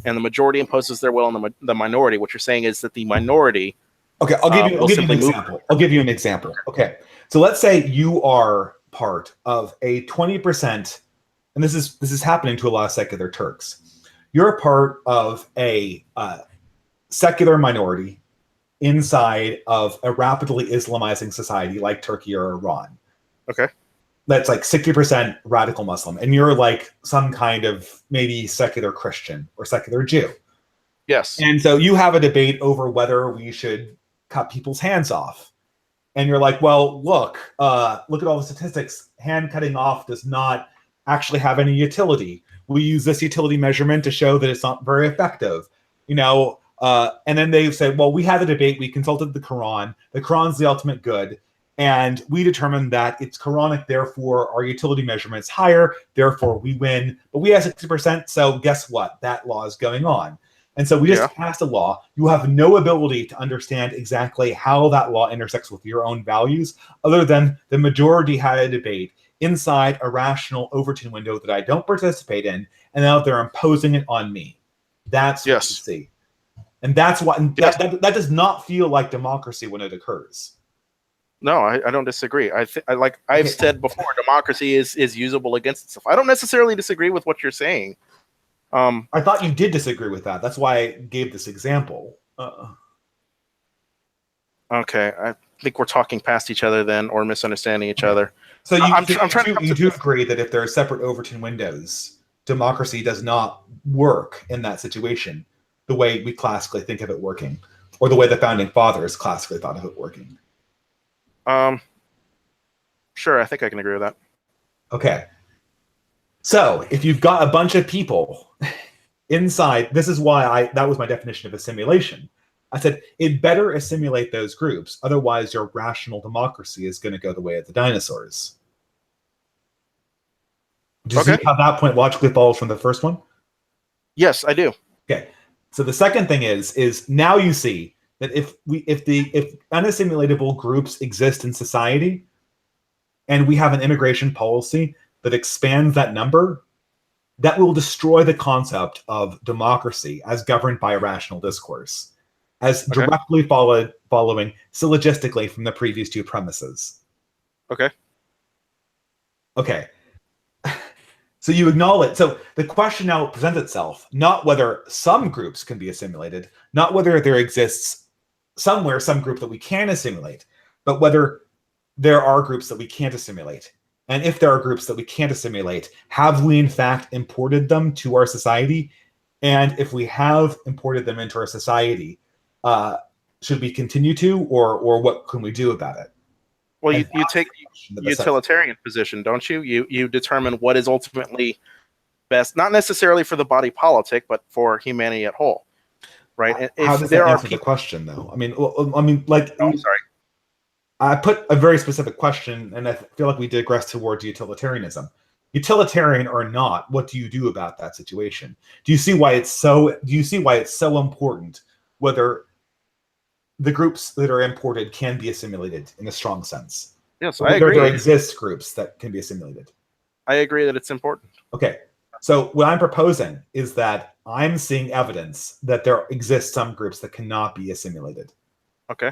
and the majority imposes their will on the minority, what you're saying is that the minority Okay, I'll give you We'll an simply move. example. I'll give you an example. Okay, so let's say you are part of a 20%, and this is happening to a lot of secular Turks. You're a part of a secular minority inside of a rapidly Islamizing society like Turkey or Iran. Okay. That's like 60% radical Muslim, and you're like some kind of maybe secular Christian or secular Jew. Yes. And so you have a debate over whether we should cut people's hands off. And you're like, well, look at all the statistics. Hand cutting off does not actually have any utility. We use this utility measurement to show that it's not very effective. And then they said, well, we had a debate. We consulted the Quran. The Quran's the ultimate good. And we determined that it's Quranic, therefore our utility measurement's higher, therefore we win. But we have 60%, so guess what? That law is going on. And so we just passed a law. You have no ability to understand exactly how that law intersects with your own values, other than the majority had a debate inside a rational Overton window that I don't participate in, and now they're imposing it on me. That's what you see. And that's why that does not feel like democracy when it occurs. No, I don't disagree. I've said before, democracy is usable against itself. I don't necessarily disagree with what you're saying. I thought you did disagree with that. That's why I gave this example. Okay, I think we're talking past each other then, or misunderstanding each other. So you do agree that if there are separate Overton windows, democracy does not work in that situation the way we classically think of it working, or the way the founding fathers classically thought of it working. Sure, I think I can agree with that. Okay. So if you've got a bunch of people inside, this is why that was my definition of assimilation. I said it better assimilate those groups, otherwise your rational democracy is going to go the way of the dinosaurs. Do you see how that point logically follows from the first one? Yes, I do. Okay. So the second thing is now you see that if unassimilatable groups exist in society, and we have an immigration policy that expands that number, that will destroy the concept of democracy as governed by a rational discourse, as directly following syllogistically from the previous two premises. Okay. Okay. So you acknowledge. So the question now presents itself, not whether some groups can be assimilated, not whether there exists somewhere some group that we can assimilate, but whether there are groups that we can't assimilate. And if there are groups that we can't assimilate, have we in fact imported them to our society? And if we have imported them into our society, should we continue to, or what can we do about it? Well, you take the utilitarian position, don't you? You determine what is ultimately best, not necessarily for the body politic, but for humanity at whole, right? How does that answer the question, though? I mean, like, I'm sorry. I put a very specific question, and I feel like we digress towards utilitarianism. Utilitarian or not, what do you do about that situation? Do you see why it's so important whether the groups that are imported can be assimilated in a strong sense? Yes, I agree. There exist groups that can be assimilated. I agree that it's important. Okay. So what I'm proposing is that I'm seeing evidence that there exist some groups that cannot be assimilated. Okay.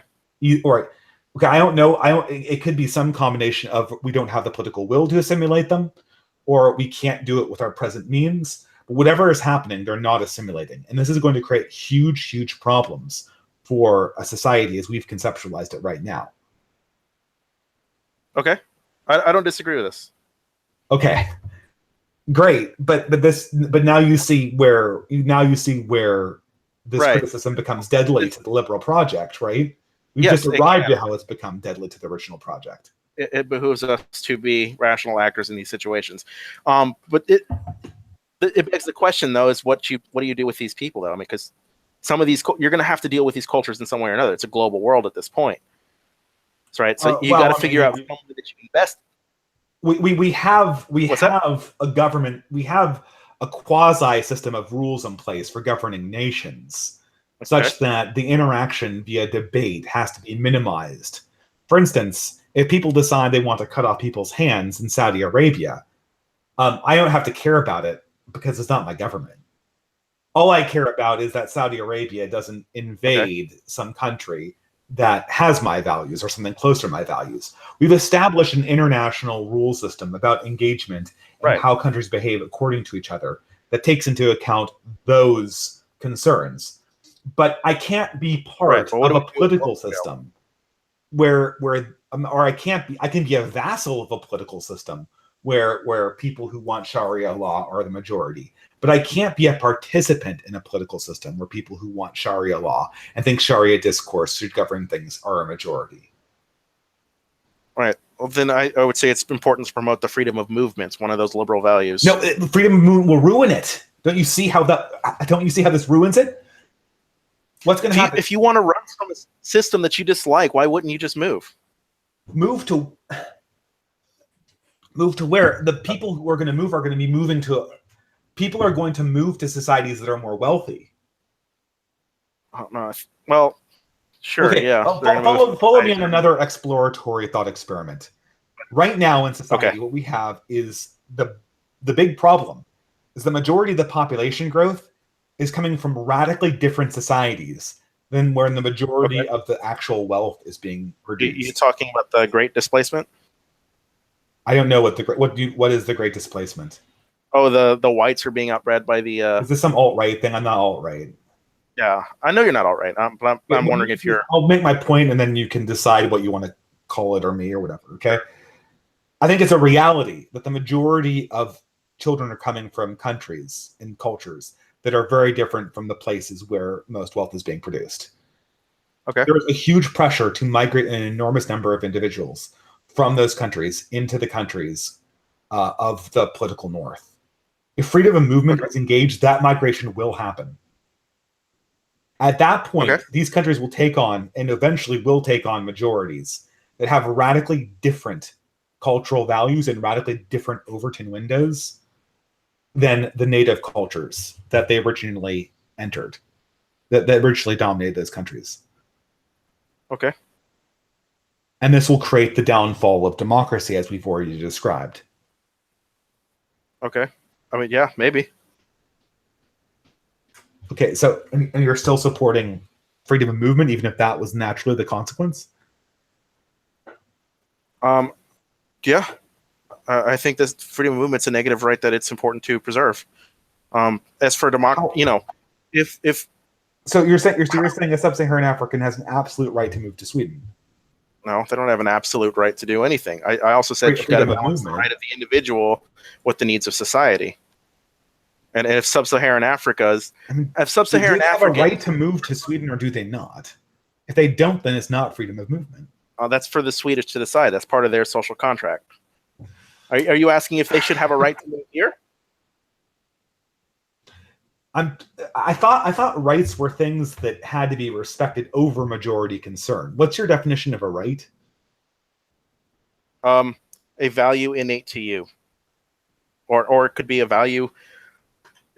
Okay, I don't know. It could be some combination of we don't have the political will to assimilate them, or we can't do it with our present means. But whatever is happening, they're not assimilating. And this is going to create huge, huge problems for a society as we've conceptualized it right now. Okay. I don't disagree with this. Okay. Great. But now you see where this criticism becomes deadly to the liberal project, right? We've just arrived at how it's become deadly to the original project. It behooves us to be rational actors in these situations. But it begs the question, though, is what do you do with these people, though? I mean, because some of these you're going to have to deal with these cultures in some way or another. It's a global world at this point. That's right. So you got to figure out something that you can invest. We have a government. We have a quasi system of rules in place for governing nations, such that the interaction via debate has to be minimized. For instance, if people decide they want to cut off people's hands in Saudi Arabia, I don't have to care about it because it's not my government. All I care about is that Saudi Arabia doesn't invade some country that has my values or something close to my values. We've established an international rule system about engagement and Right. how countries behave according to each other that takes into account those concerns. But I can't be Right. part But what of do we a do with political global scale? system where or I can be a vassal of a political system where people who want Sharia law are the majority. But I can't be a participant in a political system where people who want Sharia law and think Sharia discourse should govern things are a majority. Right. Well, then I would say it's important to promote the freedom of movements, one of those liberal values. No, freedom of movement will ruin it. Don't you see how this ruins it? What's going to happen? If you want to run from a system that you dislike, why wouldn't you just move? Move to where? The people who are going to move are going to be moving to. People are going to move to societies that are more wealthy. Oh, no. Well, sure, Okay, yeah. follow me on another exploratory thought experiment. Right now in society, Okay. what we have is the big problem is the majority of the population growth is coming from radically different societies than where the majority of the actual wealth is being produced. You talking about the Great Displacement? I don't know what is the Great Displacement. Oh, the whites are being outbred by the. Is this some alt-right thing? I'm not alt-right. Yeah, I know you're not alt-right. But I'm wondering if you're. I'll make my point, and then you can decide what you want to call it or me or whatever. Okay. I think it's a reality that the majority of children are coming from countries and cultures that are very different from the places where most wealth is being produced. Okay. There is a huge pressure to migrate an enormous number of individuals from those countries into the countries of the political north. If freedom of movement is engaged, that migration will happen. At that point, these countries will take on, and eventually will take on, majorities that have radically different cultural values and radically different Overton windows than the native cultures that they originally entered, that originally dominated those countries. Okay. And this will create the downfall of democracy, as we've already described. Okay. I mean, yeah, maybe. Okay, so and you're still supporting freedom of movement, even if that was naturally the consequence? Yeah. I think this freedom of movement's a negative right that it's important to preserve. As for democracy, if so you're saying a sub-Saharan African has an absolute right to move to Sweden? No, they don't have an absolute right to do anything. I also said you got to balance the right of the individual with the needs of society. And if sub-Saharan Africa's, if sub-Saharan do they have Africa a right to move to Sweden, or do they not? If they don't, then it's not freedom of movement. That's for the Swedish to decide. That's part of their social contract. Are you asking if they should have a right to move here? I thought rights were things that had to be respected over majority concern. What's your definition of a right? A value innate to you, or it could be a value.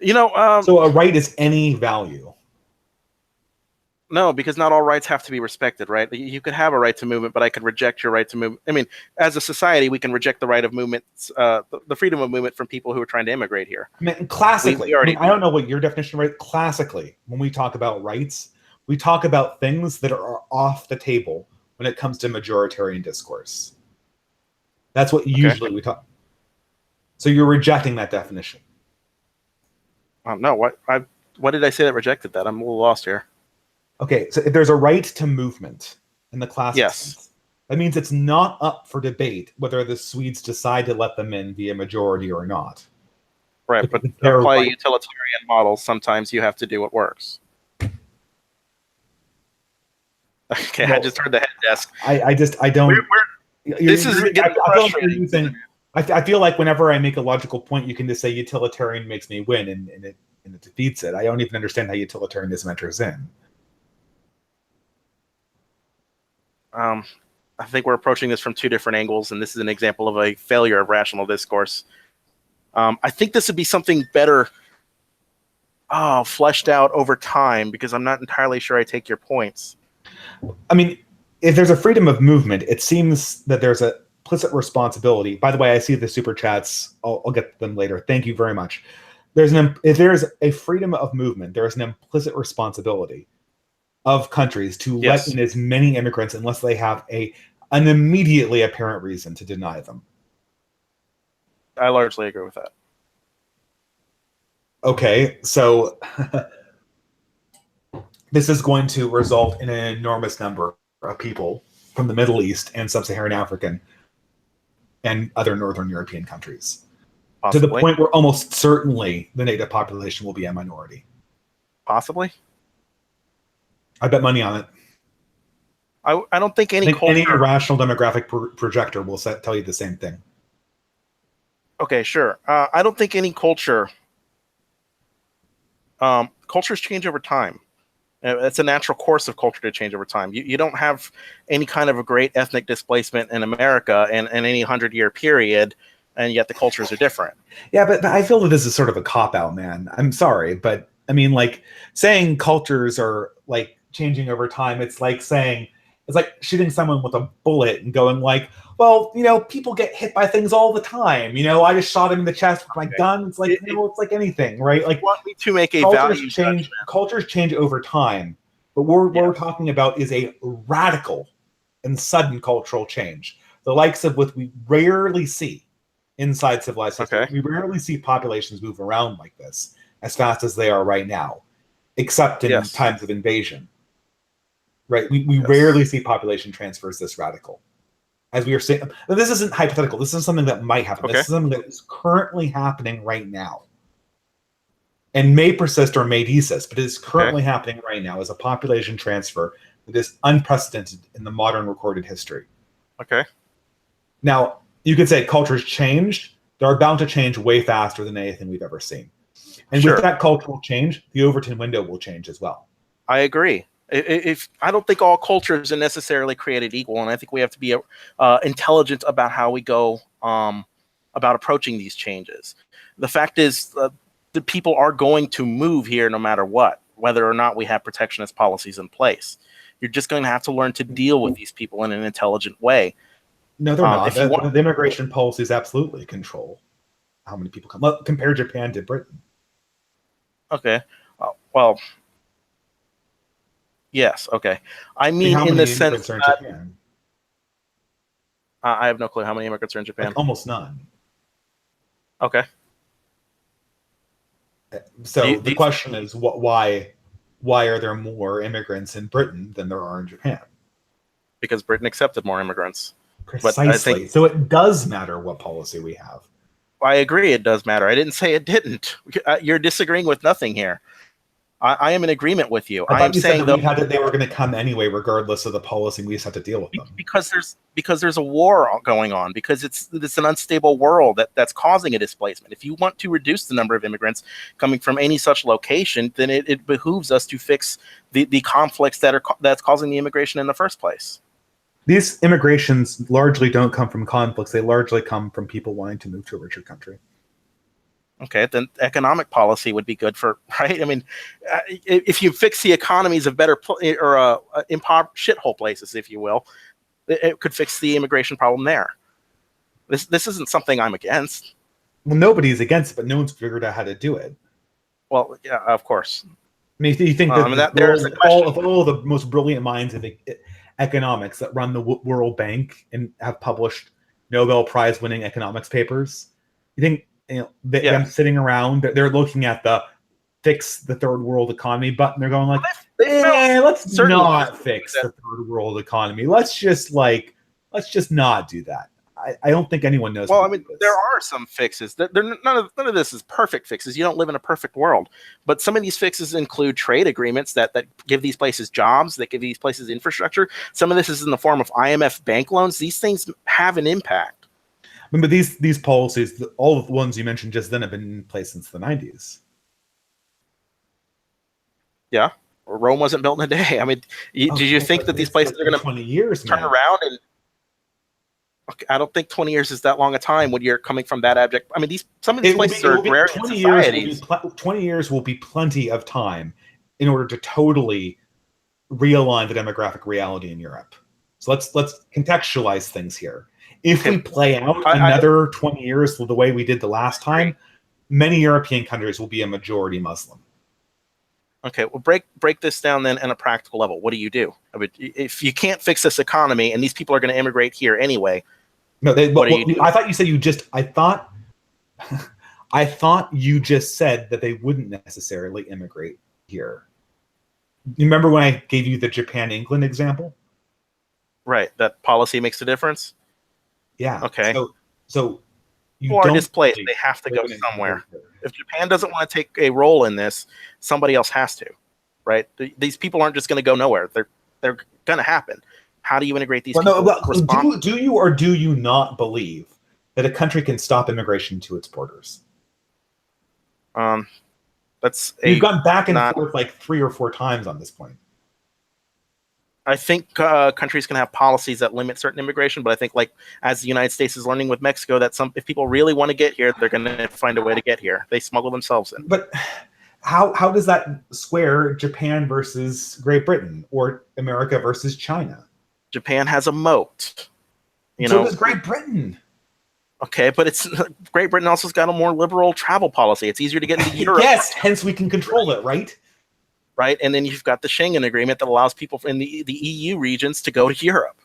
So a right is any value. No, because not all rights have to be respected, right? You could have a right to movement, but I could reject your right to move. I mean, as a society, we can reject the right of movement, the freedom of movement from people who are trying to immigrate here. I mean, classically, I don't know what your definition of right. Classically, when we talk about rights, we talk about things that are off the table when it comes to majoritarian discourse. That's what usually we talk. So you're rejecting that definition. No, what did I say that rejected that? I'm a little lost here. Okay, so if there's a right to movement in the classic sense, that means it's not up for debate whether the Swedes decide to let them in via majority or not. Right, but to apply utilitarian models, sometimes you have to do what works. Okay, well, I just heard the head desk. I don't. This is getting frustrating. I feel like whenever I make a logical point, you can just say utilitarian makes me win, and it defeats it. I don't even understand how utilitarianism enters in. I think we're approaching this from two different angles, and this is an example of a failure of rational discourse. I think this would be something better fleshed out over time, because I'm not entirely sure I take your points. I mean, if there's a freedom of movement, it seems that there's a implicit responsibility. By the way, I see the super chats. I'll get to them later. Thank you very much. If there's a freedom of movement, there is an implicit responsibility of countries to let Yes. in as many immigrants unless they have an immediately apparent reason to deny them. I largely agree with that. Okay, so this is going to result in an enormous number of people from the Middle East and sub-Saharan African and other Northern European countries. Possibly. To the point where almost certainly the native population will be a minority. Possibly. I bet money on it. I don't think any culture... Any rational demographic projector will tell you the same thing. Okay, sure. I don't think any culture... cultures change over time. It's a natural course of culture to change over time. You don't have any kind of a great ethnic displacement in America in any 100-year period, and yet the cultures are different. Yeah, but I feel that this is sort of a cop-out, man. I'm sorry, but I mean, like, saying cultures are like changing over time, it's like shooting someone with a bullet and going like, well, people get hit by things all the time. I just shot him in the chest with my gun. It's like, it's like anything, right? Like, you want me to make a cultures change over time, but what we're talking about is a radical and sudden cultural change, the likes of which we rarely see inside civilized history. Okay. We rarely see populations move around like this as fast as they are right now, except in times of invasion. Right? We rarely see population transfers this radical. As we are saying, this isn't hypothetical. This is something that might happen. Okay. This is something that is currently happening right now. And may persist or may desist, but it is currently happening right now as a population transfer that is unprecedented in the modern recorded history. Okay. Now, you could say cultures changed. They're bound to change way faster than anything we've ever seen. And with that cultural change, the Overton window will change as well. I agree. If I don't think all cultures are necessarily created equal, and I think we have to be intelligent about how we go about approaching these changes. The fact is, the people are going to move here no matter what, whether or not we have protectionist policies in place. You're just going to have to learn to deal with these people in an intelligent way. No, they're not. The immigration policies absolutely control how many people come. Compare Japan to Britain. Okay. Well, yes. Okay. I mean, how in many the sense are in that Japan? I have no clue how many immigrants are in Japan. Like almost none. Okay. So the question is, why are there more immigrants in Britain than there are in Japan? Because Britain accepted more immigrants. Precisely. So it does matter what policy we have. I agree it does matter. I didn't say it didn't. You're disagreeing with nothing here. I am in agreement with you. I am saying that they were going to come anyway, regardless of the policy. We just have to deal with them because there's a war going on. Because it's an unstable world that's causing a displacement. If you want to reduce the number of immigrants coming from any such location, then it behooves us to fix the conflicts that's causing the immigration in the first place. These immigrations largely don't come from conflicts. They largely come from people wanting to move to a richer country. Okay, then economic policy would be good for, right? I mean, if you fix the economies of better impoverished shithole places, if you will, it could fix the immigration problem there. This isn't something I'm against. Well, nobody's against it, but no one's figured out how to do it. Well, yeah, of course. I mean, you think all the most brilliant minds of economics that run the World Bank and have published Nobel Prize-winning economics papers, you think them sitting around, they're looking at the fix the third world economy button. They're going like, let's not fix the third world economy. Let's just not do that. I don't think anyone knows. Well, I mean, there are some fixes. None of this is perfect fixes. You don't live in a perfect world. But some of these fixes include trade agreements that give these places jobs, that give these places infrastructure. Some of this is in the form of IMF bank loans. These things have an impact. But these policies, all of the ones you mentioned just then, have been in place since the 90s. Yeah. Rome wasn't built in a day. I mean, did you think that these places are going to 20 years turn around and... Okay, I don't think 20 years is that long a time when you're coming from that abject. I mean, some of these places are rare societies. 20 years will be plenty of time in order to totally realign the demographic reality in Europe. So let's contextualize things here. If we play out another 20 years the way we did the last time, many European countries will be a majority Muslim. Okay, well, break this down then on a practical level. What do you do? I mean, if you can't fix this economy and these people are going to immigrate here anyway, No, what do you do? I thought you said I thought you just said that they wouldn't necessarily immigrate here. You remember when I gave you the Japan-England example? Right, that policy makes a difference. Yeah. Okay. So you People are don't displaced. They have to go somewhere. If Japan doesn't want to take a role in this, somebody else has to, right? These people aren't just going to go nowhere. They're going to happen. How do you integrate these people? Do you or do you not believe that a country can stop immigration to its borders? We've gone back and forth like 3 or 4 times on this point. I think countries can have policies that limit certain immigration, but I think, like as the United States is learning with Mexico, that if people really want to get here, they're going to find a way to get here. They smuggle themselves in. But how does that square Japan versus Great Britain or America versus China? Japan has a moat. So does Great Britain. Okay, but Great Britain also has got a more liberal travel policy. It's easier to get into Europe. Yes, hence we can control it, right? Right, and then you've got the Schengen Agreement that allows people in the EU regions to go to Europe.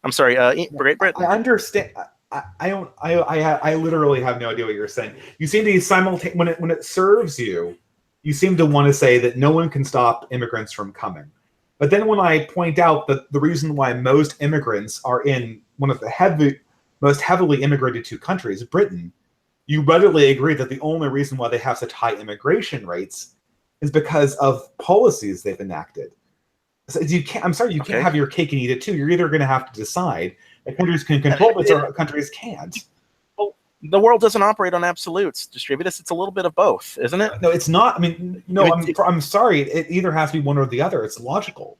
I'm sorry, Great Britain. I understand. I literally have no idea what you're saying. You seem to be when it serves you, you seem to want to say that no one can stop immigrants from coming. But then when I point out that the reason why most immigrants are in one of the most heavily immigrated to countries, Britain, you readily agree that the only reason why they have such high immigration rates is because of policies they've enacted. So you can't have your cake and eat it too. You're either going to have to decide that countries can control this or countries can't. Well, the world doesn't operate on absolutes, Distributus. It's a little bit of both, isn't it? No, it's not. I mean, no, I'm sorry. It either has to be one or the other. It's logical.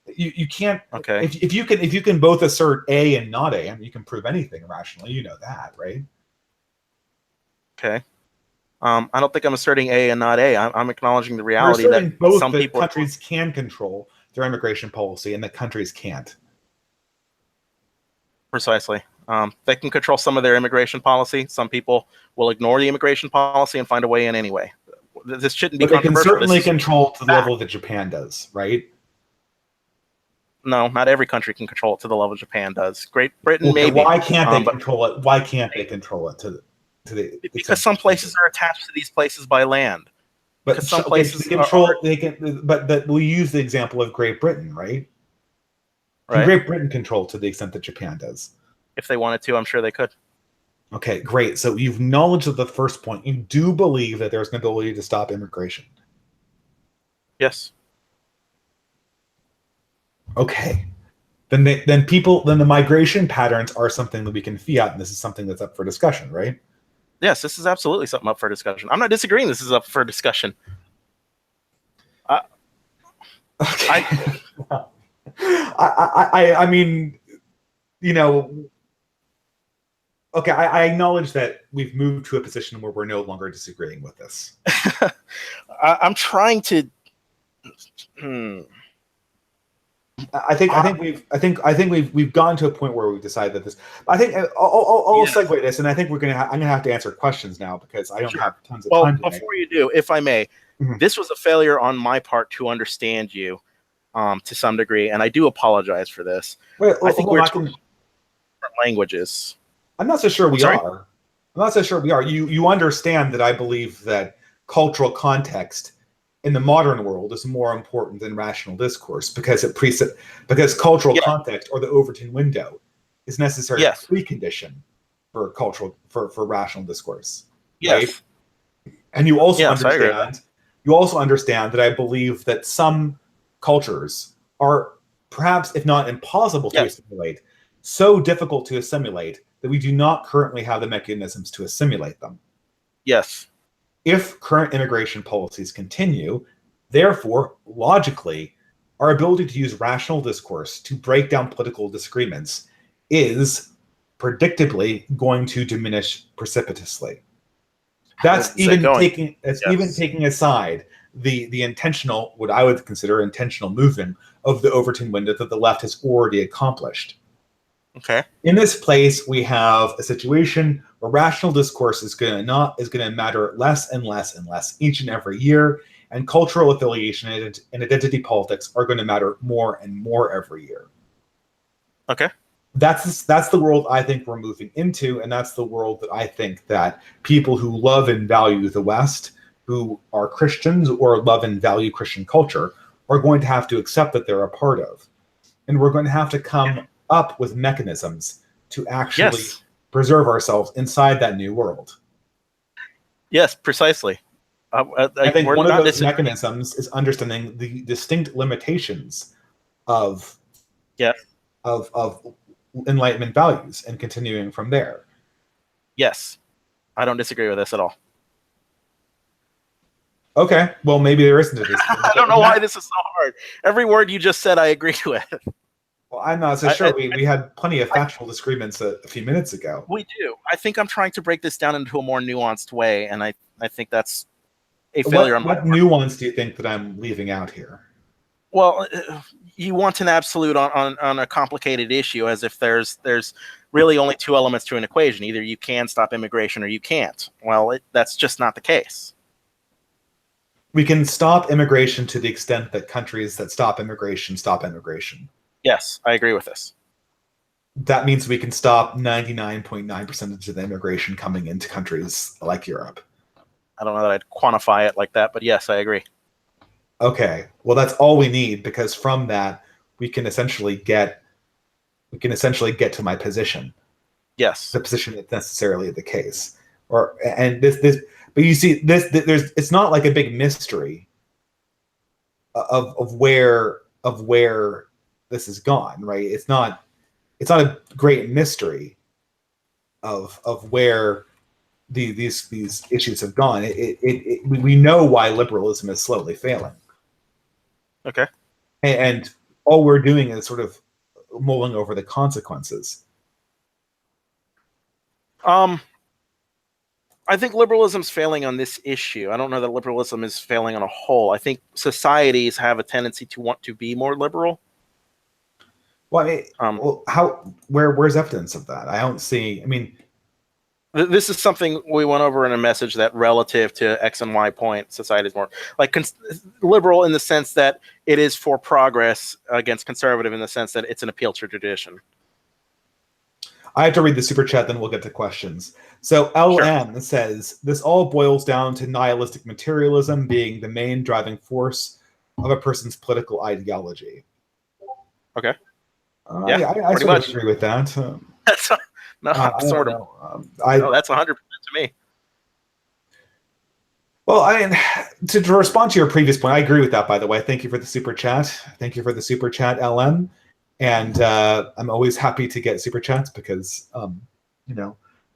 You can't. Okay. If you can both assert A and not A, I mean, you can prove anything rationally. You know that, right? Okay. I don't think I'm asserting A and not A. I'm acknowledging the reality that both some people countries can control their immigration policy and the countries can't. Precisely. They can control some of their immigration policy. Some people will ignore the immigration policy and find a way in anyway. This shouldn't be controversial. They can certainly control to the level that Japan does, right? No, not every country can control it to the level Japan does. Great Britain, maybe. Why can't they control it? Why can't they control it because some places are attached to these places by land. But some places control. But we use the example of Great Britain, right? Can Great Britain control to the extent that Japan does? If they wanted to, I'm sure they could. Okay, great. So you've acknowledged that the first point. You do believe that there's an ability to stop immigration. Yes. Okay. Then the migration patterns are something that we can fiat, and this is something that's up for discussion, right? Yes, this is absolutely something up for discussion. I'm not disagreeing. This is up for discussion. Okay. I mean, you know, okay, I acknowledge that we've moved to a position where we're no longer disagreeing with this. I'm trying to. I think we've gone to a point where we've decided that this. I think I'll segue this, and I think I'm gonna have to answer questions now because I don't have tons of time. Well, before you do, if I may, this was a failure on my part to understand you, to some degree, and I do apologize for this. I think we're talking different languages. I'm not so sure we are. I'm not so sure we are. You understand that I believe that cultural context in the modern world is more important than rational discourse because cultural context or the Overton window is necessary precondition for rational discourse. Yes. Right? And you also understand that I believe that some cultures are perhaps, if not impossible to assimilate, so difficult to assimilate that we do not currently have the mechanisms to assimilate them. Yes. If current immigration policies continue, therefore, logically, our ability to use rational discourse to break down political disagreements is predictably going to diminish precipitously. That's even taking aside the intentional, what I would consider intentional movement of the Overton window that the left has already accomplished. Okay. In this place, we have a situation where rational discourse is going to matter less and less and less each and every year, and cultural affiliation and identity politics are going to matter more and more every year. Okay. That's the world I think we're moving into, and that's the world that I think that people who love and value the West, who are Christians or love and value Christian culture, are going to have to accept that they're a part of. And we're going to have to come up with mechanisms to actually preserve ourselves inside that new world. Yes, precisely. I think one of those mechanisms is understanding the distinct limitations of Enlightenment values and continuing from there. Yes, I don't disagree with this at all. Okay, well, maybe there isn't a disagreement. I don't know why this is so hard. Every word you just said, I agree with. Well, I'm not so sure. We had plenty of factual disagreements a few minutes ago. We do. I think I'm trying to break this down into a more nuanced way, and I think that's a failure on my part. What nuance do you think that I'm leaving out here? Well, you want an absolute on a complicated issue, as if there's really only two elements to an equation. Either you can stop immigration or you can't. Well, that's just not the case. We can stop immigration to the extent that countries that stop immigration stop immigration. Yes, I agree with this. That means we can stop 99.9% of the immigration coming into countries like Europe. I don't know that I'd quantify it like that, but yes, I agree. Okay, well, that's all we need, because from that we can essentially get to my position. Yes, the position that's necessarily the case. But you see, it's not like a big mystery of where this has gone, right? It's not a great mystery of where these issues have gone. We know why liberalism is slowly failing. Okay. And all we're doing is sort of mulling over the consequences. I think liberalism's failing on this issue. I don't know that liberalism is failing on a whole. I think societies have a tendency to want to be more liberal. Well, where's evidence of that? I don't see. I mean, this is something we went over in a message that relative to X and Y point, society is more like liberal in the sense that it is for progress against conservative in the sense that it's an appeal to tradition. I have to read the super chat, then we'll get to questions. So LM says, this all boils down to nihilistic materialism being the main driving force of a person's political ideology. Okay. I sort of agree with that. That's sort of. No, that's 100% to me. Well, to respond to your previous point, I agree with that, by the way. Thank you for the super chat. Thank you for the super chat, LM. And I'm always happy to get super chats because,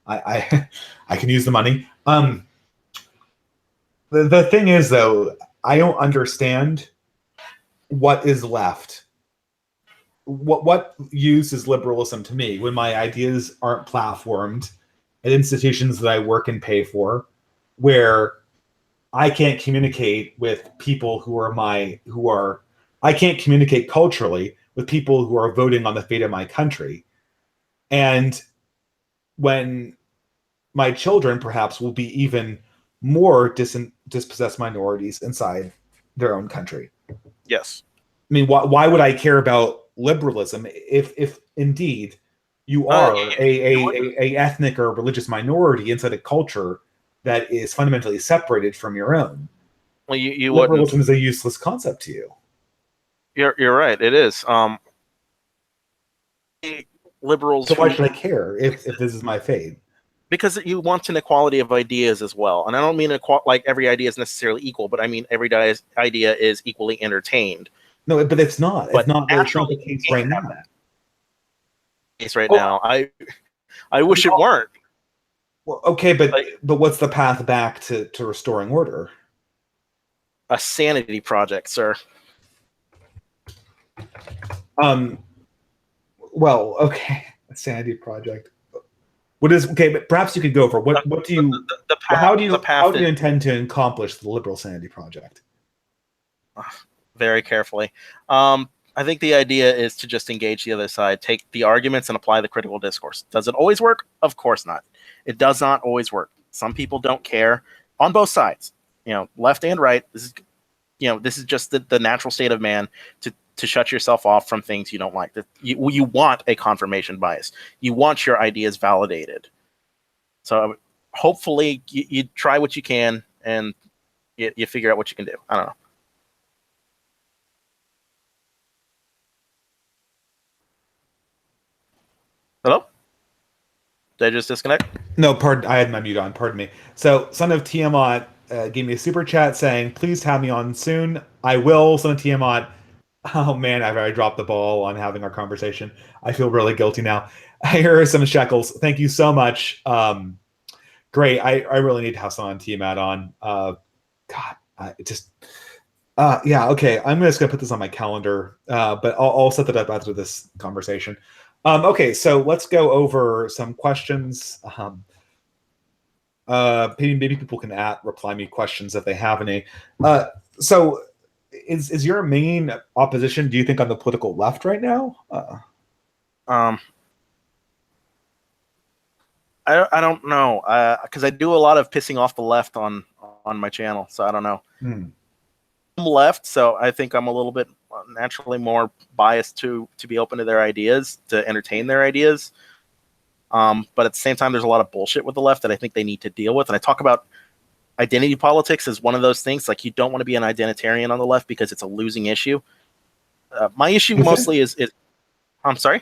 I can use the money. The thing is, though, I don't understand what is left. What use is liberalism to me when my ideas aren't platformed at institutions that I work and pay for, where I can't communicate with people I can't communicate culturally with people who are voting on the fate of my country. And when my children perhaps will be even more dispossessed minorities inside their own country. Yes. I mean, why would I care about liberalism if indeed you are a ethnic or religious minority inside a culture that is fundamentally separated from your own? Well, you liberalism is a useless concept to you. You're right. It is. Liberals. So why should I care if this is my fate? Because you want an equality of ideas as well, and I don't mean like every idea is necessarily equal, but I mean every idea is equally entertained. No, but it's not. It's not the case right now. Now, I wish it weren't. Well, okay, but what's the path back to restoring order? A sanity project, sir. Well, okay, a sanity project. What is okay? But perhaps you could go for what do you? How do you intend to accomplish the liberal sanity project? Very carefully. I think the idea is to just engage the other side, take the arguments and apply the critical discourse. Does it always work? Of course not. It does not always work. Some people don't care on both sides, left and right. this is just the natural state of man to shut yourself off from things you don't like. That you want a confirmation bias. You want your ideas validated. So hopefully you try what you can and you figure out what you can do. I don't know. Hello? Did I just disconnect? No, pardon. I had my mute on. Pardon me. So, Son of Tiamat gave me a super chat saying, "Please have me on soon." I will, Son of Tiamat. Oh man, I've already dropped the ball on having our conversation. I feel really guilty now. Here are some shekels. Thank you so much. Great. I really need to have Son of Tiamat on. God, it just. Yeah. Okay. I'm just gonna put this on my calendar. But I'll set that up after this conversation. Okay, so let's go over some questions. Maybe people can reply me questions if they have any. So, is your main opposition, do you think, on the political left right now? I don't know, because I do a lot of pissing off the left on my channel, so I don't know. I'm left, so I think I'm a little bit naturally more biased to be open to their ideas, to entertain their ideas. But at the same time, there's a lot of bullshit with the left that I think they need to deal with. And I talk about identity politics as one of those things. Like, you don't want to be an identitarian on the left because it's a losing issue. My issue mostly is I'm sorry?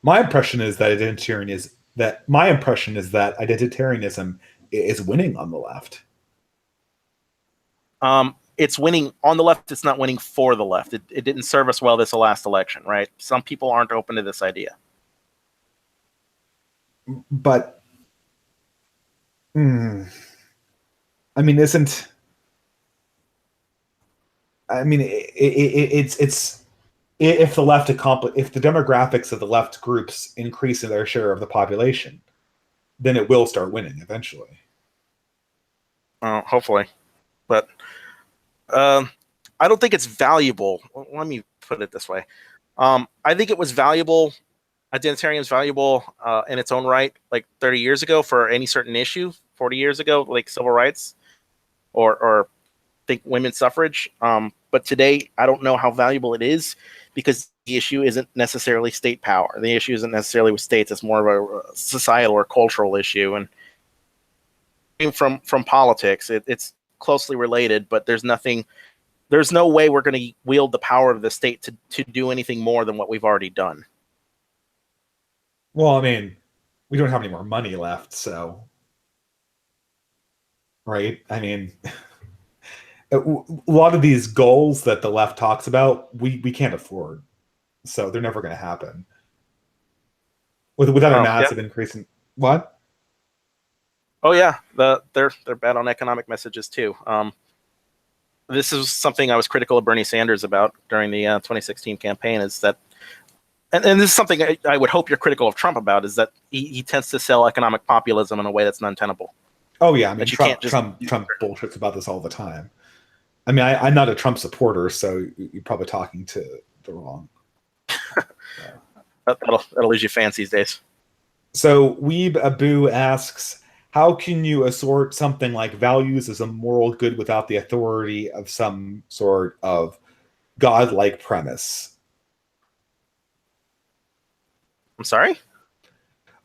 My impression is that identitarianism is winning on the left. It's winning on the left. It's not winning for the left. It didn't serve us well this last election, right? Some people aren't open to this idea. But, I mean, it's if the left if the demographics of the left groups increase in their share of the population, then it will start winning eventually. Hopefully, but I don't think it's valuable. Let me put it this way. I think it was valuable. Identitarian is valuable in its own right, like 30 years ago for any certain issue, 40 years ago, like civil rights or think women's suffrage. But today, I don't know how valuable it is because the issue isn't necessarily state power. The issue isn't necessarily with states. It's more of a societal or cultural issue. And from politics, it's closely related, but there's no way we're going to wield the power of the state to do anything more than what we've already done. Well, I mean, we don't have any more money left, so, right? I mean, a lot of these goals that the left talks about, we can't afford, so they're never going to happen. Without a massive increase in what? Oh yeah, they're bad on economic messages too. This is something I was critical of Bernie Sanders about during the 2016 campaign. Is that, and this is something I would hope you're critical of Trump about, is that he tends to sell economic populism in a way that's non-tenable. Oh yeah, I mean, Trump bullshits about this all the time. I mean, I'm not a Trump supporter, so you're probably talking to the wrong. That'll lose you fans these days. So Weeb Abu asks, how can you assert something like values as a moral good without the authority of some sort of godlike premise? I'm sorry?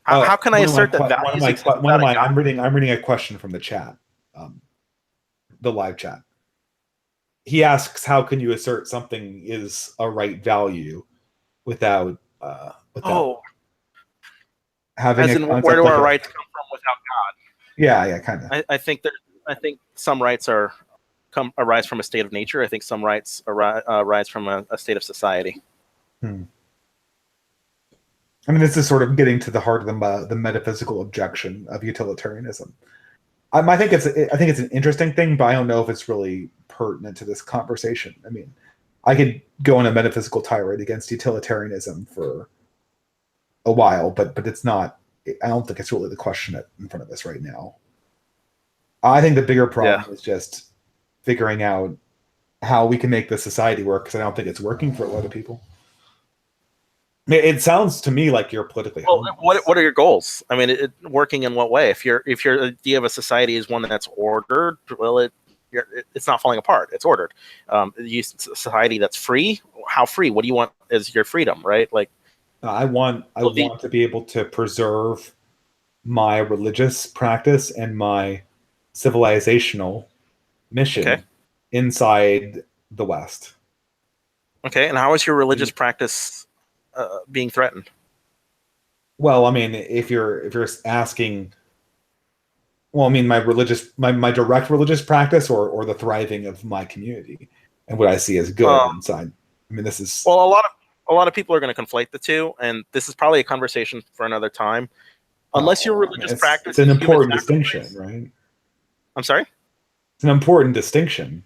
How can I assert that values exist without a God? I'm reading a question from the chat, the live chat. He asks, how can you assert something is a right value without having as a in, concept where do like our rights come from without God? Yeah, kind of. I think some rights arise from a state of nature. I think some rights arise from a state of society. I mean, this is sort of getting to the heart of the metaphysical objection of utilitarianism. I think it's an interesting thing, but I don't know if it's really pertinent to this conversation. I mean, I could go on a metaphysical tirade against utilitarianism for a while, but it's not. I don't think it's really the question in front of us right now. I think the bigger problem is just figuring out how we can make the society work, because I don't think it's working for a lot of people. I mean, it sounds to me like you're politically homeless. What are your goals? I mean, working in what way? If your idea of a society is one that's ordered, well, It's not falling apart. It's ordered. Society that's free. How free? What do you want as your freedom, right? Like, I want to be able to preserve my religious practice and my civilizational okay, mission inside the West. okay. And how is your religious practice being threatened? Well, I mean, if you're asking, well, I mean, my direct religious practice or the thriving of my community and what I see as good inside. I mean, this is well, a lot of people are going to conflate the two, and this is probably a conversation for another time. Unless your religious practice it's an is human important distinction, sacrifice. right? I'm sorry? It's an important distinction.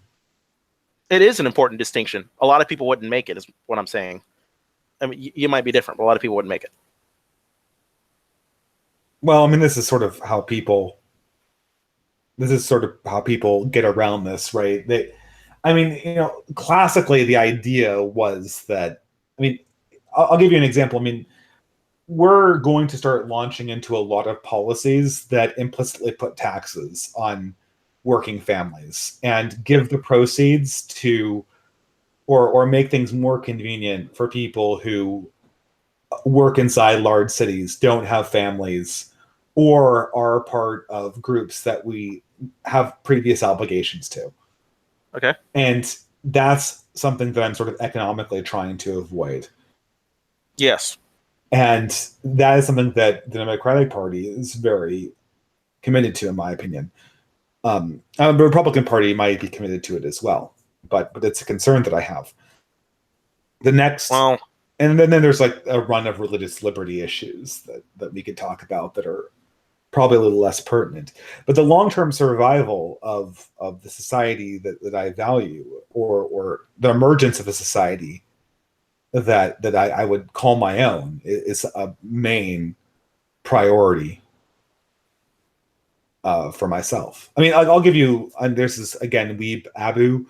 It is an important distinction. A lot of people wouldn't make it, is what I'm saying. I mean, you might be different, but a lot of people wouldn't make it. Well, I mean, this is sort of how people get around this, right? I mean, classically, the idea was that, I mean, I'll give you an example. I mean, we're going to start launching into a lot of policies that implicitly put taxes on working families and give the proceeds to, or make things more convenient for people who work inside large cities, don't have families, or are part of groups that we have previous obligations to. Okay. And that's something that I'm sort of economically trying to avoid. Yes. And that is something that the Democratic Party is very committed to, in my opinion. The Republican Party might be committed to it as well, but it's a concern that I have. The next, well, and then there's like a run of religious liberty issues that we could talk about that are probably a little less pertinent. But the long-term survival of the society that I value, or the emergence of a society that I would call my own, is a main priority for myself. I mean, I'll give you. There's this again, Weeb Abu.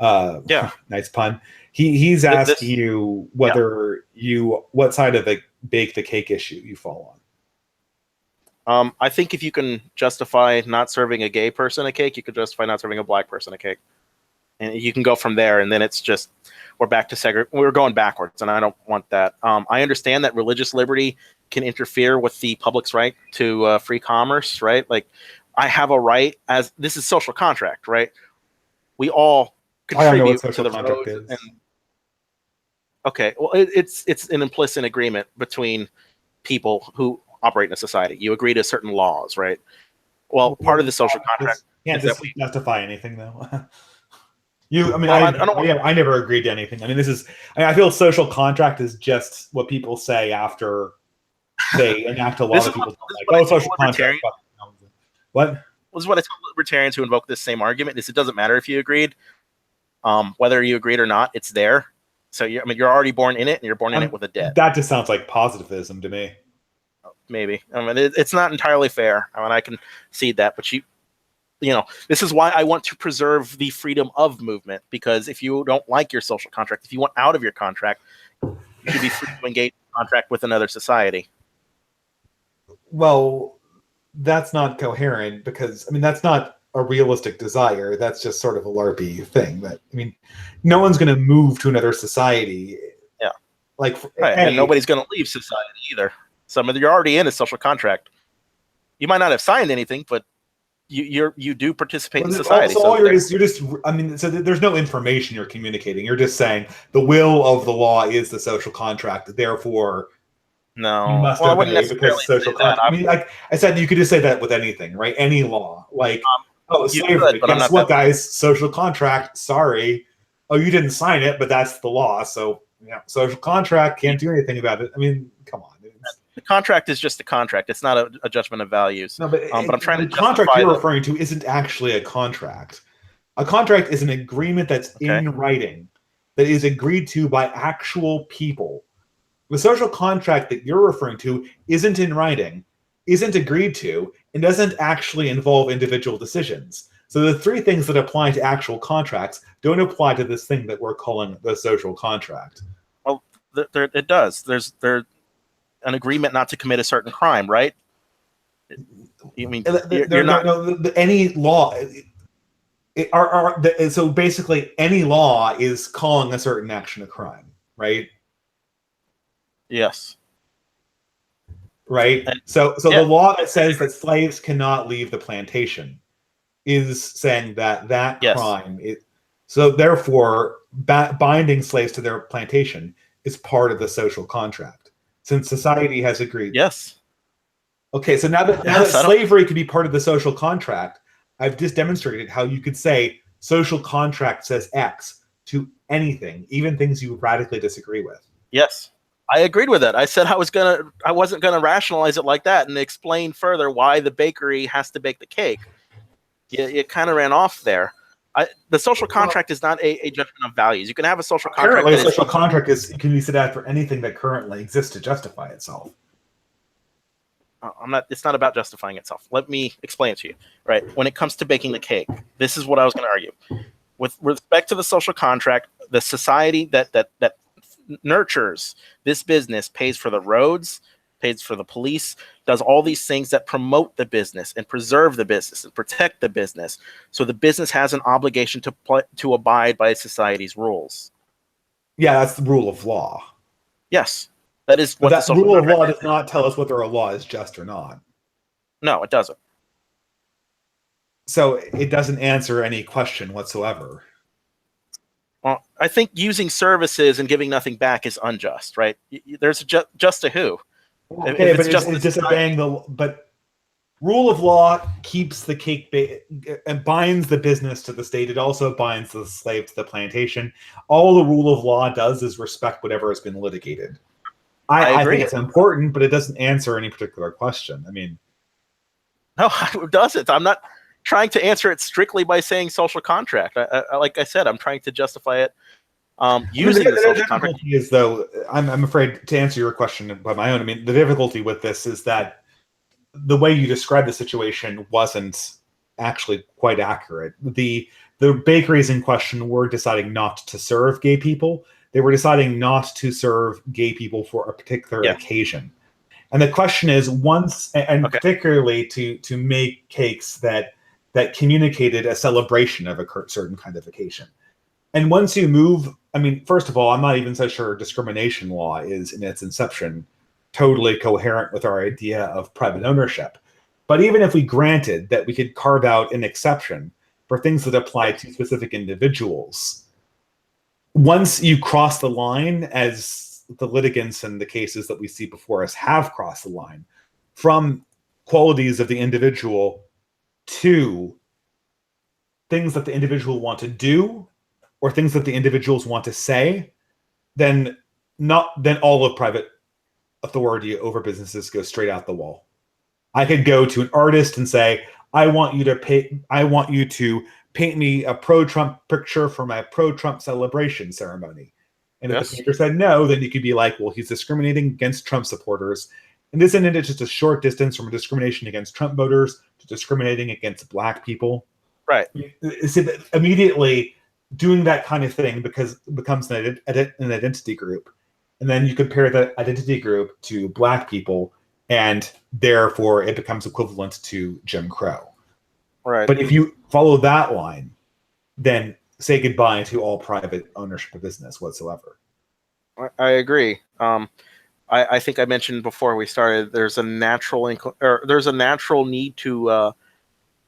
Yeah. Nice pun. He's asking you whether what side of the bake the cake issue you fall on. I think if you can justify not serving a gay person a cake, you could justify not serving a black person a cake, and you can go from there. And then it's just we're going backwards, and I don't want that. I understand that religious liberty can interfere with the public's right to free commerce, right? Like, I have a right, as this is social contract, right? We all contribute to the roads. Okay, well, it's an implicit agreement between people who operate in a society. You agree to certain laws, right? Well, part of the social contract can't just justify anything, though. I never agreed to anything. I mean, I feel social contract is just what people say after they enact a law that people don't like. Social contract. What? This is what I tell libertarians who invoke this same argument: is it doesn't matter if you agreed, whether you agreed or not, it's there. So you're already born in it, and you're born in it with a debt. That just sounds like positivism to me. Maybe. I mean, it's not entirely fair. I mean, I can see that, but this is why I want to preserve the freedom of movement, because if you don't like your social contract, if you want out of your contract, you should be free to engage in contract with another society. Well, that's not coherent, because, I mean, that's not a realistic desire. That's just sort of a LARPy thing. That, I mean, no one's going to move to another society. Yeah. Like, right. And nobody's going to leave society either. You're already in a social contract. You might not have signed anything, but you do participate in society. So there's no information you're communicating. You're just saying the will of the law is the social contract. Therefore, no, you must obey because social contract. I mean, like I said, you could just say that with anything, right? Any law, like slavery. Guess what, guys? Social contract. Sorry, you didn't sign it, but that's the law. So social contract, can't do anything about it. I mean, come on. The contract is just a contract. It's not a judgment of values. No, but I'm trying to. The contract you're referring to isn't actually a contract. A contract is an agreement that's in writing, that is agreed to by actual people. The social contract that you're referring to isn't in writing, isn't agreed to, and doesn't actually involve individual decisions. So the three things that apply to actual contracts don't apply to this thing that we're calling the social contract. Well, it does. There's an agreement not to commit a certain crime, right? You mean you're not any law? So basically, any law is calling a certain action a crime, right? Yes. Right. And, So yeah. the law that says that slaves cannot leave the plantation is saying that that Yes. crime is. So therefore, binding slaves to their plantation is part of the social contract, since society has agreed. Yes. Okay, so now that Yes. I don't. slavery could be part of the social contract, I've just demonstrated how you could say social contract says X to anything, even things you radically disagree with. Yes. I agreed with it. I said I wasn't gonna rationalize it like that and explain further why the bakery has to bake the cake. You kind of ran off there. The social Well, contract is not a judgment of values. You can have a social contract apparently, a that is social contract can be set out for anything that currently exists to justify itself. I'm not. It's not about justifying itself. Let me explain it to you. Right. When it comes to baking the cake, this is what I was going to argue. With respect to the social contract, the society that nurtures this business pays for the roads, pays for the police, does all these things that promote the business and preserve the business and protect the business. So the business has an obligation to abide by society's rules. Yeah, that's the rule of law. Yes, that is But what the that social rule of contract law is. does not tell us whether a law is just or not. No, it doesn't. So it doesn't answer any question whatsoever. Well, I think using services and giving nothing back is unjust, right? There's just to who? If Okay, but it's just the it's society, disobeying but rule of law keeps the cake and binds the business to the state. It also binds the slave to the plantation. All the rule of law does is respect whatever has been litigated. I I think agree. it's important, but it doesn't answer any particular question. I mean, No, it doesn't. I'm not trying to answer it strictly by saying social contract. Like I said, I'm trying to justify it using the the social contract. difficulty is, though, I'm afraid to answer your question by my own. I mean, the difficulty with this is that the way you described the situation wasn't actually quite accurate. The bakeries in question were deciding not to serve gay people. They were deciding not to serve gay people for a particular Yeah. occasion. And the question is, once, and Okay. particularly to make cakes that communicated a celebration of a certain kind of occasion. And once you move, I mean, first of all, I'm not even so sure discrimination law is in its inception totally coherent with our idea of private ownership. But even if we granted that we could carve out an exception for things that apply Yes. to specific individuals, once you cross the line, as the litigants in the cases that we see before us have crossed the line, from qualities of the individual to things that the individual want to do or things that the individuals want to say, then all of private authority over businesses goes straight out the wall. I could go to an artist and say, I want you to paint me a pro-Trump picture for my pro-Trump celebration ceremony. And if the Yes. painter said no, then you could be like, well, he's discriminating against Trump supporters. And isn't it just a short distance from discrimination against Trump voters to discriminating against black people? Right. See, immediately doing that kind of thing becomes an identity group. And then you compare that identity group to black people, and therefore it becomes equivalent to Jim Crow. Right. But if you follow that line, then say goodbye to all private ownership of business whatsoever. I agree. I think I mentioned before we started. There's a natural need to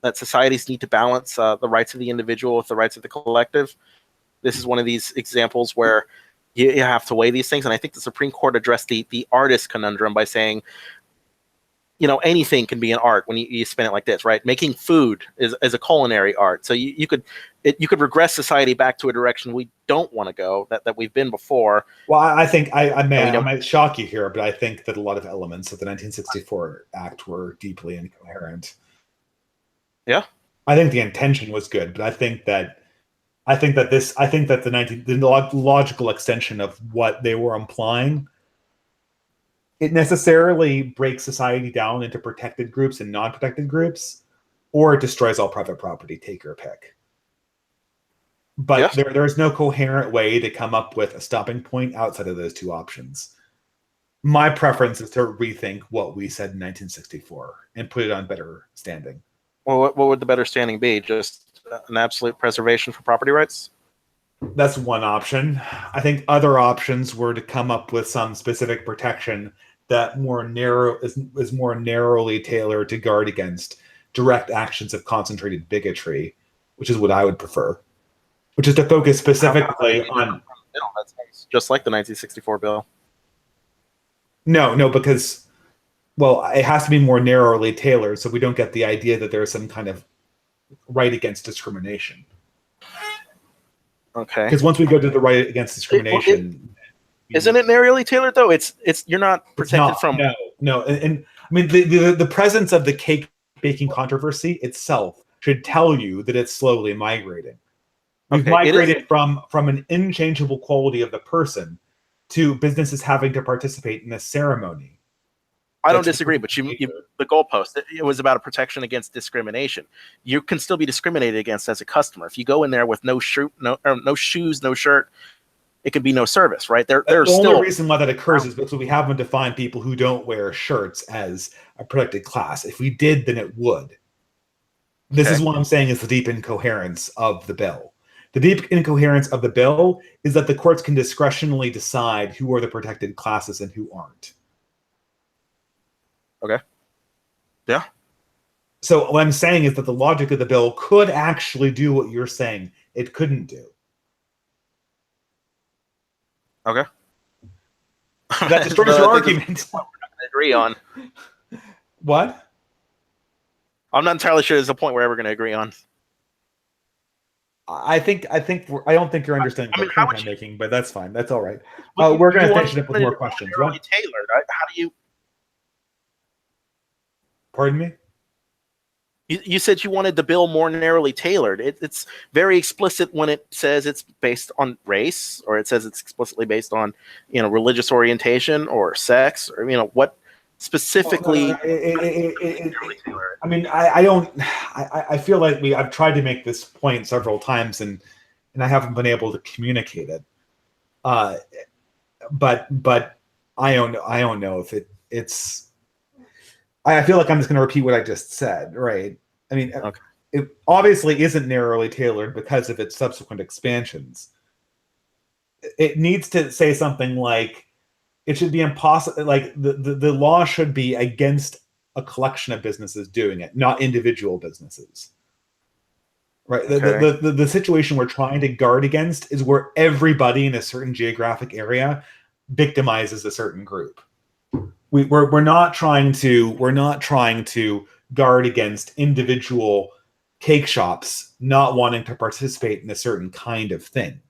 that societies need to balance the rights of the individual with the rights of the collective. This is one of these examples where you have to weigh these things, and I think the Supreme Court addressed the artist conundrum by saying, anything can be an art when you spin it like this, right? Making food is a culinary art. So you could regress society back to a direction we don't want to go, that we've been before. Well, I think I might shock you here, but I think that a lot of elements of the 1964 Act were deeply incoherent. Yeah. I think the intention was good, but I think that the logical extension of what they were implying, it necessarily breaks society down into protected groups and non-protected groups, or it destroys all private property, take your pick. But Yes. there's no coherent way to come up with a stopping point outside of those two options. My preference is to rethink what we said in 1964 and put it on better standing. Well, what would the better standing be? Just an absolute preservation for property rights? That's one option. I think other options were to come up with some specific protection that is more narrowly tailored to guard against direct actions of concentrated bigotry, which is what I would prefer. Which is to focus specifically on. That sounds just like the 1964 bill. No, because it has to be more narrowly tailored, so we don't get the idea that there's some kind of right against discrimination. Okay. Because once we go to the right against discrimination, isn't it narrowly tailored though? It's you're not protected from. No, and I mean the presence of the cake baking controversy itself should tell you that it's slowly migrating. We've migrated from an inchangeable quality of the person to businesses having to participate in a ceremony. I don't disagree, but the goalpost, it was about a protection against discrimination. You can still be discriminated against as a customer. If you go in there with no shoes, no shirt, it could be no service, right? The only reason why that occurs is because we haven't defined people who don't wear shirts as a protected class. If we did, then it would. This is what I'm saying is the deep incoherence of the bill. The deep incoherence of the bill is that the courts can discretionally decide who are the protected classes and who aren't. Okay. Yeah. So what I'm saying is that the logic of the bill could actually do what you're saying it couldn't do. Okay. That destroys your argument. We're not going to agree on. What? I'm not entirely sure there's a point we're ever going to agree on. I don't think you're understanding the point I'm making, but that's fine. That's all right. Well, we're going to finish it up with more questions. Tailored. How do you? Pardon me? You said you wanted the bill more narrowly tailored. It's very explicit when it says it's based on race, or it says it's explicitly based on religious orientation or sex, or what specifically. I mean, I feel like I've tried to make this point several times, and I haven't been able to communicate it. But I don't know if it's. I feel like I'm just going to repeat what I just said, right? I mean, it obviously isn't narrowly tailored because of its subsequent expansions. It needs to say something like, it should be impossible, like the law should be against a collection of businesses doing it, not individual businesses. Right? Okay. The situation we're trying to guard against is where everybody in a certain geographic area victimizes a certain group. We're not trying to guard against individual cake shops not wanting to participate in a certain kind of thing.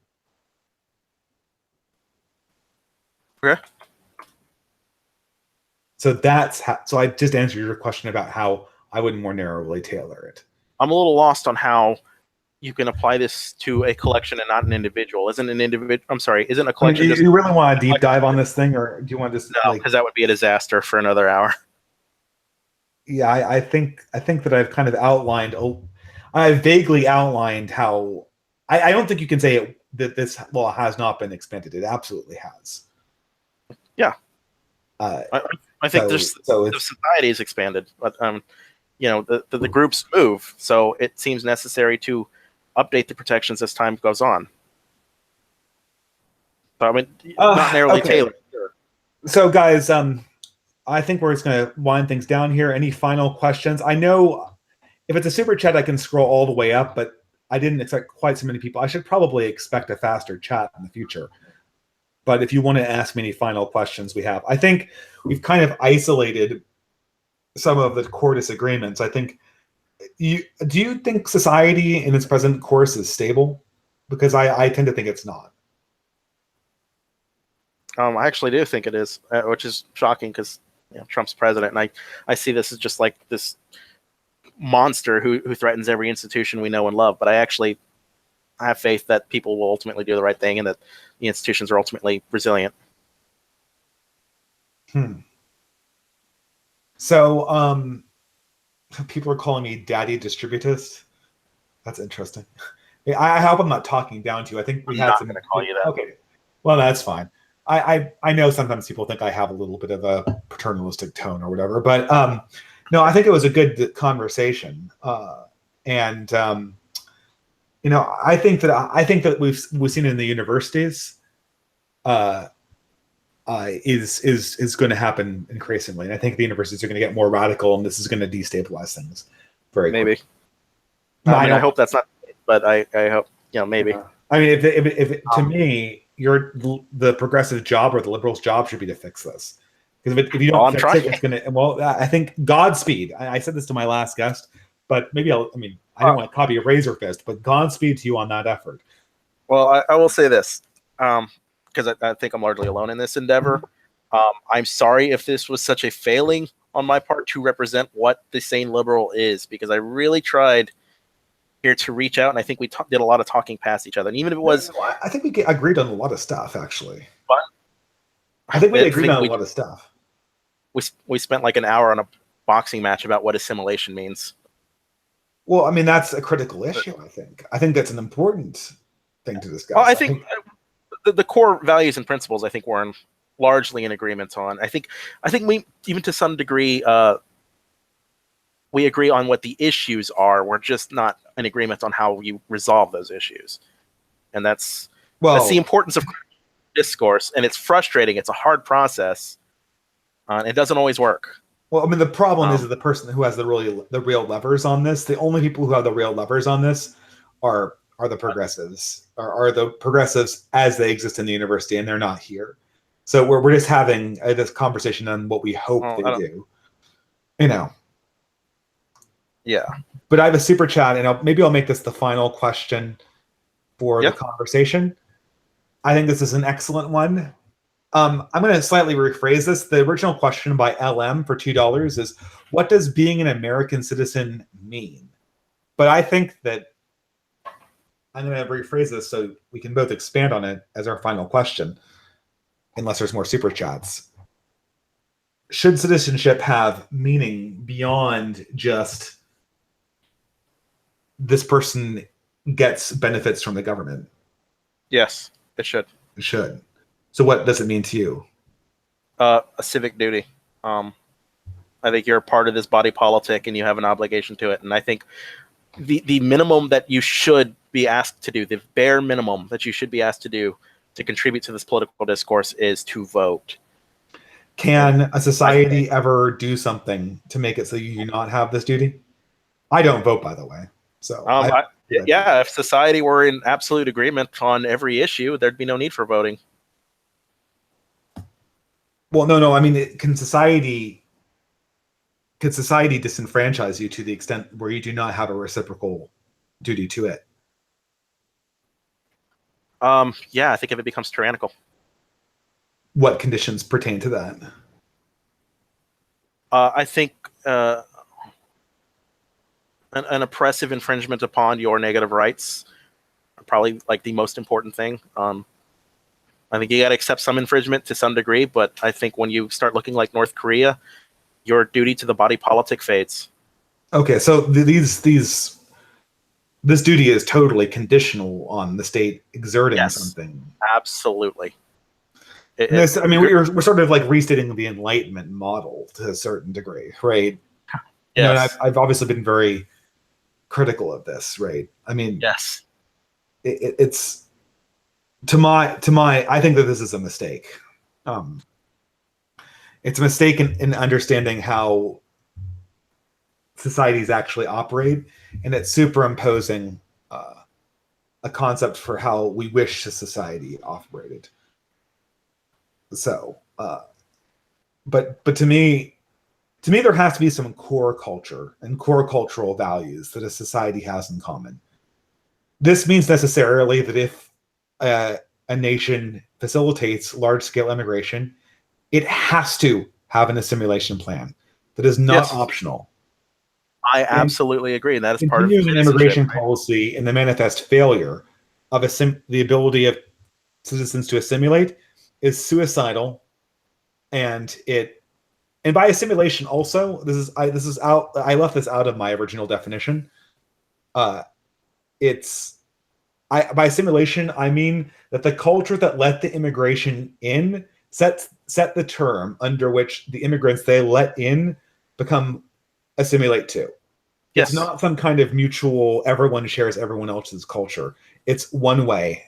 Okay. So so I just answered your question about how I would more narrowly tailor it. I'm a little lost on how you can apply this to a collection and not an individual. Isn't a collection? Do you really want to deep dive on this thing, or do you want to just? No, because that would be a disaster for another hour. Yeah, I think that I've kind of outlined. I've vaguely outlined how. I don't think you can say that this law has not been expanded. It absolutely has. Yeah. I think the society is expanded, but the groups move, so it seems necessary to update the protections as time goes on. So, I mean, not narrowly tailored. So, guys, I think we're just going to wind things down here. Any final questions? I know if it's a super chat, I can scroll all the way up, but I didn't expect quite so many people. I should probably expect a faster chat in the future. But if you want to ask me any final questions we have, I think we've kind of isolated some of the core disagreements. I think do you think society in its present course is stable? Because I tend to think it's not. I actually do think it is, which is shocking because Trump's president, and I see this as just like this monster who threatens every institution we know and love. But I have faith that people will ultimately do the right thing and that the institutions are ultimately resilient. So, people are calling me daddy distributist. That's interesting. I hope I'm not talking down to you. I think we had some. I'm not going to call you that. Okay. Well, that's fine. I know sometimes people think I have a little bit of a paternalistic tone or whatever, but no, I think it was a good conversation. And I think that we've seen in the universities uh, is going to happen increasingly, and I think the universities are going to get more radical, and this is going to destabilize things very Maybe. quickly. I hope that's not, but I hope maybe. Yeah. I mean, if to me, the progressive job or the liberals' job should be to fix this. Because if you don't fix it, it's going to. Well, I think Godspeed. I said this to my last guest, but maybe I don't want to copy a razor fist, but Godspeed to you on that effort. Well, I will say this, because I think I'm largely alone in this endeavor. I'm sorry if this was such a failing on my part to represent what the sane liberal is, because I really tried here to reach out, and I think we did a lot of talking past each other. And even if it was, I think we agreed on a lot of stuff, actually. But I think we agreed on a lot of stuff. We spent like an hour on a boxing match about what assimilation means. Well, I mean, that's a critical issue. I think that's an important thing to discuss. Well, I think the core values and principles, I think, we're largely in agreement on. I think we, even to some degree, we agree on what the issues are. We're just not in agreement on how you resolve those issues, and that's the importance of discourse. And it's frustrating. It's a hard process. It doesn't always work. Well, I mean, the problem is that the person who has the real levers on this, the only people who have the real levers on this are the progressives, are the progressives as they exist in the university, and they're not here. So we're just having this conversation on what we hope they do. Yeah. But I have a super chat, and maybe I'll make this the final question for the conversation. I think this is an excellent one. I'm going to slightly rephrase this. The original question by LM for $2 is, what does being an American citizen mean? But I think that I'm going to rephrase this so we can both expand on it as our final question, unless there's more super chats. Should citizenship have meaning beyond just this person gets benefits from the government? Yes, it should. It should. So what does it mean to you? A civic duty. I think you're a part of this body politic and you have an obligation to it. And I think the minimum that you should be asked to do, the bare minimum that you should be asked to do to contribute to this political discourse, is to vote. Can a society ever do something to make it so you do not have this duty? I don't vote, by the way. So if society were in absolute agreement on every issue, there'd be no need for voting. Well, no. I mean, can society disenfranchise you to the extent where you do not have a reciprocal duty to it? Yeah, I think if it becomes tyrannical. What conditions pertain to that? I think an oppressive infringement upon your negative rights are probably like the most important thing. I think you got to accept some infringement to some degree, but I think when you start looking like North Korea, your duty to the body politic fades. Okay, so this duty is totally conditional on the state exerting something. Absolutely. We're sort of like restating the Enlightenment model to a certain degree, right? Yes. I've obviously been very critical of this, right? I mean, yes, it's to my. I think that this is a mistake. It's a mistake in understanding how societies actually operate, and it's superimposing a concept for how we wish a society operated. So, but to me, there has to be some core culture and core cultural values that a society has in common. This means necessarily that if a nation facilitates large-scale immigration, it has to have an assimilation plan that is not optional. I absolutely agree. That is part of an immigration policy and the manifest failure of the ability of citizens to assimilate is suicidal, and by assimilation also, I left this out of my original definition. By assimilation, I mean that the culture that let the immigration in set the term under which the immigrants they let in assimilate to. It's Yes. not some kind of mutual, everyone shares everyone else's culture. It's one way.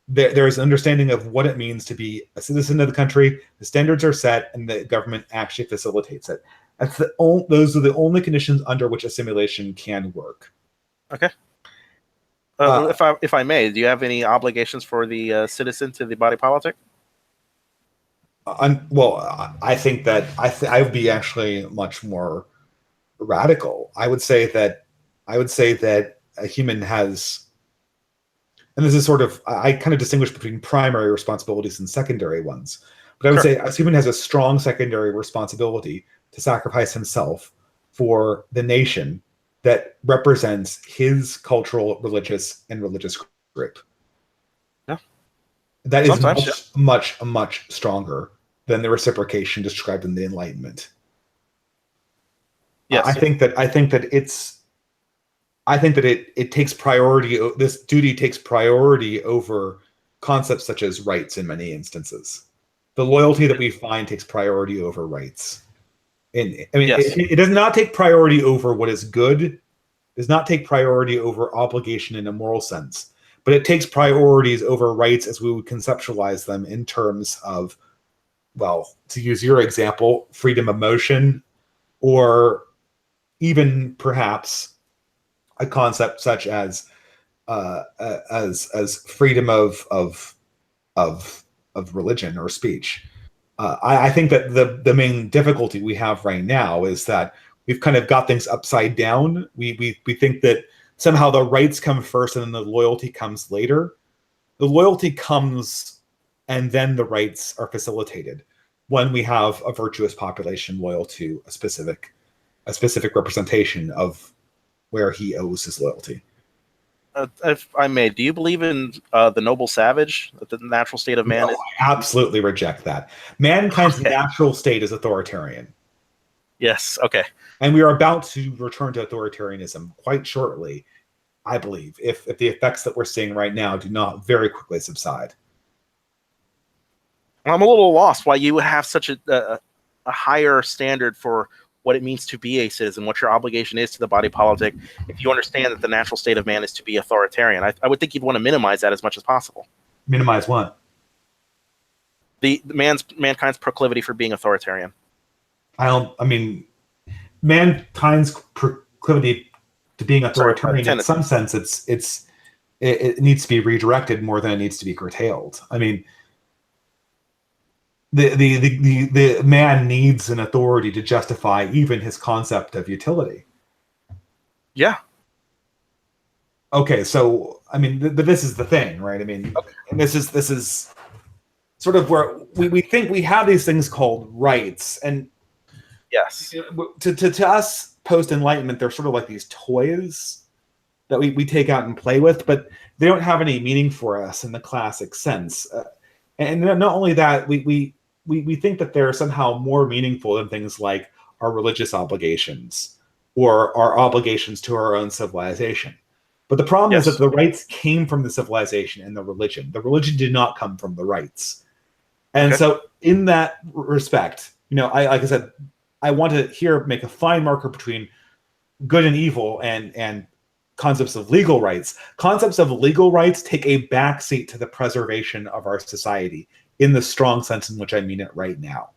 There's an understanding of what it means to be a citizen of the country. The standards are set, and the government actually facilitates it. Those are the only conditions under which assimilation can work. Okay. If I may, do you have any obligations for the citizen to the body politic? Well, I think that I would be actually much more radical. I would say that a human has, and this is sort of, I kind of distinguish between primary responsibilities and secondary ones. But I would say a human has a strong secondary responsibility to sacrifice himself for the nation that represents his cultural, religious group. Yeah. That is Sometimes, much stronger than the reciprocation described in the Enlightenment. yes. I think that it takes priority. This duty takes priority over concepts such as rights in many instances. The loyalty that we find takes priority over rights. And I mean, Yes. it does not take priority over what is good. It does not take priority over obligation in a moral sense, but it takes priorities over rights as we would conceptualize them in terms of, well, to use your example, freedom of motion, or even perhaps a concept such as freedom of religion or speech. I think that the main difficulty we have right now is that we've kind of got things upside down. We think that somehow the rights come first and then the loyalty comes later. The loyalty comes and then the rights are facilitated when we have a virtuous population loyal to a specific representation of where he owes his loyalty. If I may, do you believe in the noble savage, that the natural state of man? No, I absolutely reject that. Mankind's natural state is authoritarian. Yes. Okay. And we are about to return to authoritarianism quite shortly, I believe, if the effects that we're seeing right now do not very quickly subside. I'm a little lost why you have such a higher standard for what it means to be a citizen, what your obligation is to the body politic, if you understand that the natural state of man is to be authoritarian. I would think you'd want to minimize that as much as possible. Minimize what? Mankind's proclivity for being authoritarian. I mean, mankind's proclivity to being authoritarian, in some sense, it needs to be redirected more than it needs to be curtailed. I mean, the man needs an authority to justify even his concept of utility. Yeah. Okay, so I mean, this is the thing, right? I mean, and this is sort of where we think we have these things called rights, and yes, to us post Enlightenment, they're sort of like these toys that we take out and play with, but they don't have any meaning for us in the classic sense. And not only that, we think that they're somehow more meaningful than things like our religious obligations or our obligations to our own civilization. But the problem is that the rights came from the civilization and the religion. The religion did not come from the rights. And so in that respect, like I said, I want to here make a fine marker between good and evil and concepts of legal rights. Concepts of legal rights take a backseat to the preservation of our society in the strong sense in which I mean it right now.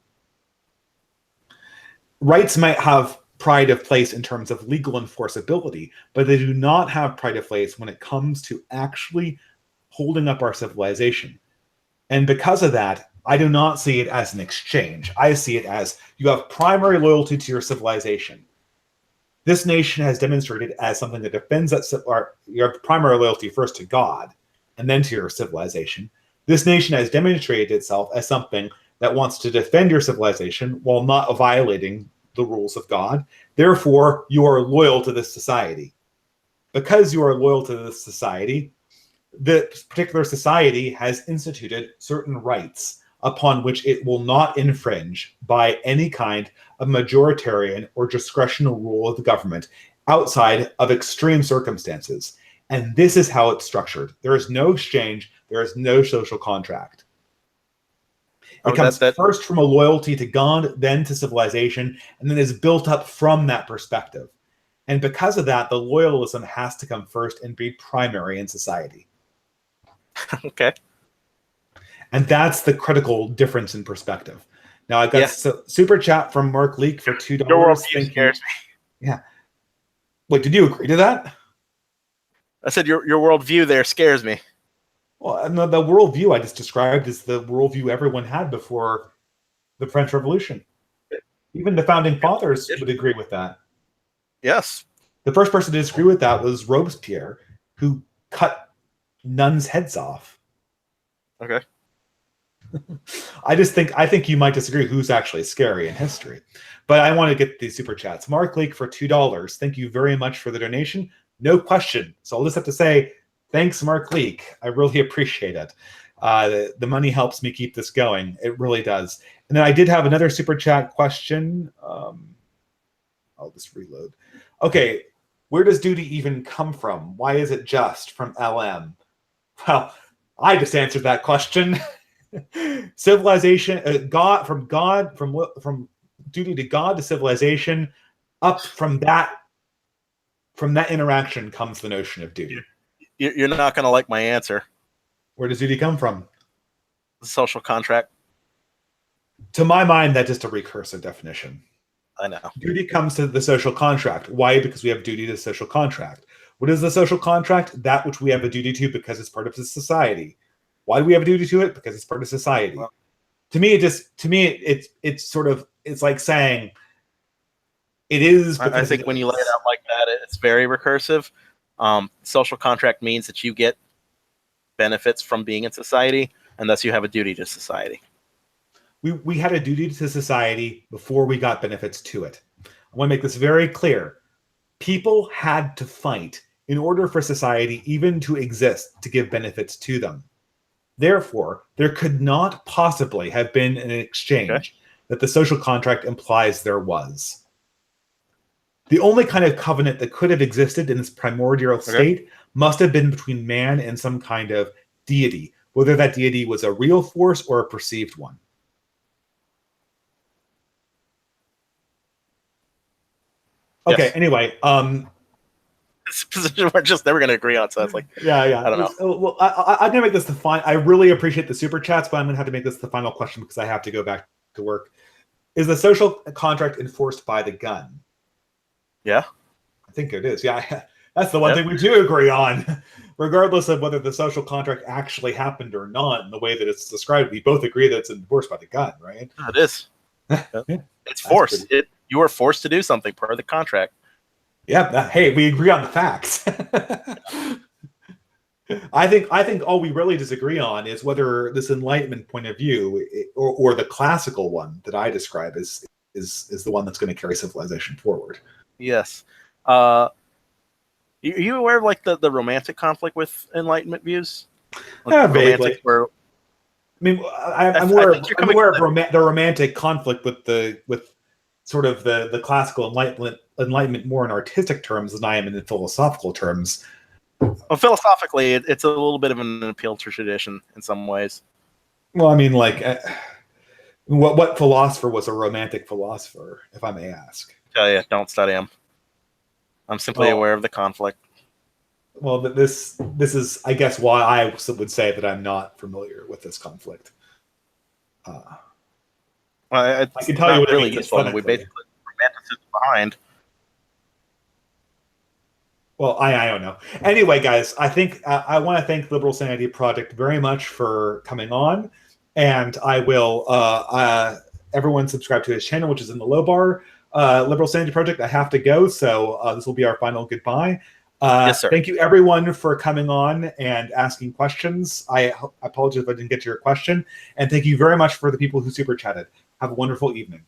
Rights might have pride of place in terms of legal enforceability, but they do not have pride of place when it comes to actually holding up our civilization. And because of that, I do not see it as an exchange. I see it as you have primary loyalty to your civilization. This nation has demonstrated as something that defends that, you have primary loyalty first to God and then to your civilization. This nation has demonstrated itself as something that wants to defend your civilization while not violating the rules of God. Therefore, you are loyal to this society. Because you are loyal to this society, this particular society has instituted certain rights upon which it will not infringe by any kind of majoritarian or discretional rule of the government outside of extreme circumstances. And this is how it's structured. There is no exchange. There is no social contract. It comes first from a loyalty to God, then to civilization, and then is built up from that perspective. And because of that, the loyalism has to come first and be primary in society. Okay. And that's the critical difference in perspective. Now, I got super chat from Mark Leak for $2. Your worldview scares me. Yeah. Wait, did you agree to that? I said your worldview there scares me. Well, no, the worldview I just described is the worldview everyone had before the French Revolution. Even the founding fathers would agree with that. Yes. The first person to disagree with that was Robespierre, who cut nuns' heads off. Okay. I think you might disagree who's actually scary in history. But I want to get these super chats. Mark Leak for $2. Thank you very much for the donation. No question. So I'll just have to say, thanks, Mark Leak. I really appreciate it. The money helps me keep this going. It really does. And then I did have another super chat question. I'll just reload. Okay, where does duty even come from? Why is it just from LM? Well, I just answered that question. Civilization, from duty to God to civilization, up from that interaction comes the notion of duty. You're not going to like my answer. Where does duty come from? The social contract. To my mind, that's just a recursive definition. I know. Duty comes to the social contract. Why? Because we have duty to social contract. What is the social contract? That which we have a duty to because it's part of the society. Why do we have a duty to it? Because it's part of society. Well, to me, it's like saying it is. I think when you lay it out like that, it's very recursive. Social contract means that you get benefits from being in society, and thus you have a duty to society. We had a duty to society before we got benefits to it. I want to make this very clear. People had to fight in order for society even to exist to give benefits to them. Therefore, there could not possibly have been an exchange that the social contract implies there was. The only kind of covenant that could have existed in this primordial state must have been between man and some kind of deity, whether that deity was a real force or a perceived one. Okay, anyway, this position we're just never going to agree on, so it's like, I don't know. Well, I'm going to make this the final. I really appreciate the super chats, but I'm going to have to make this the final question because I have to go back to work. Is the social contract enforced by the gun? Yeah. I think it is. Yeah, that's the one thing we do agree on. Regardless of whether the social contract actually happened or not, in the way that it's described, we both agree that it's enforced by the gun, right? It is. It's forced. You are forced to do something per the contract. Yeah. Hey, we agree on the facts. I think all we really disagree on is whether this Enlightenment point of view or the classical one that I describe is the one that's going to carry civilization forward. Yes. Are you aware of like the romantic conflict with Enlightenment views? Like vaguely. I'm aware of the romantic conflict with sort of the classical Enlightenment more in artistic terms than I am in philosophical terms. Well, philosophically, it's a little bit of an appeal to tradition in some ways. Well, I mean, like, what philosopher was a romantic philosopher, if I may ask? Tell you, don't study him. I'm simply aware of the conflict. Well, this is, I guess, why I would say that I'm not familiar with this conflict. I can tell you what really this one. We basically romanticism behind. Well, I don't know. Anyway, guys, I think I want to thank Liberal Sanity Project very much for coming on, and I will everyone subscribe to his channel, which is in the low bar. Liberal Sanity Project. I have to go, so this will be our final goodbye. Yes, sir. Thank you, everyone, for coming on and asking questions. I apologize if I didn't get to your question, and thank you very much for the people who super chatted. Have a wonderful evening.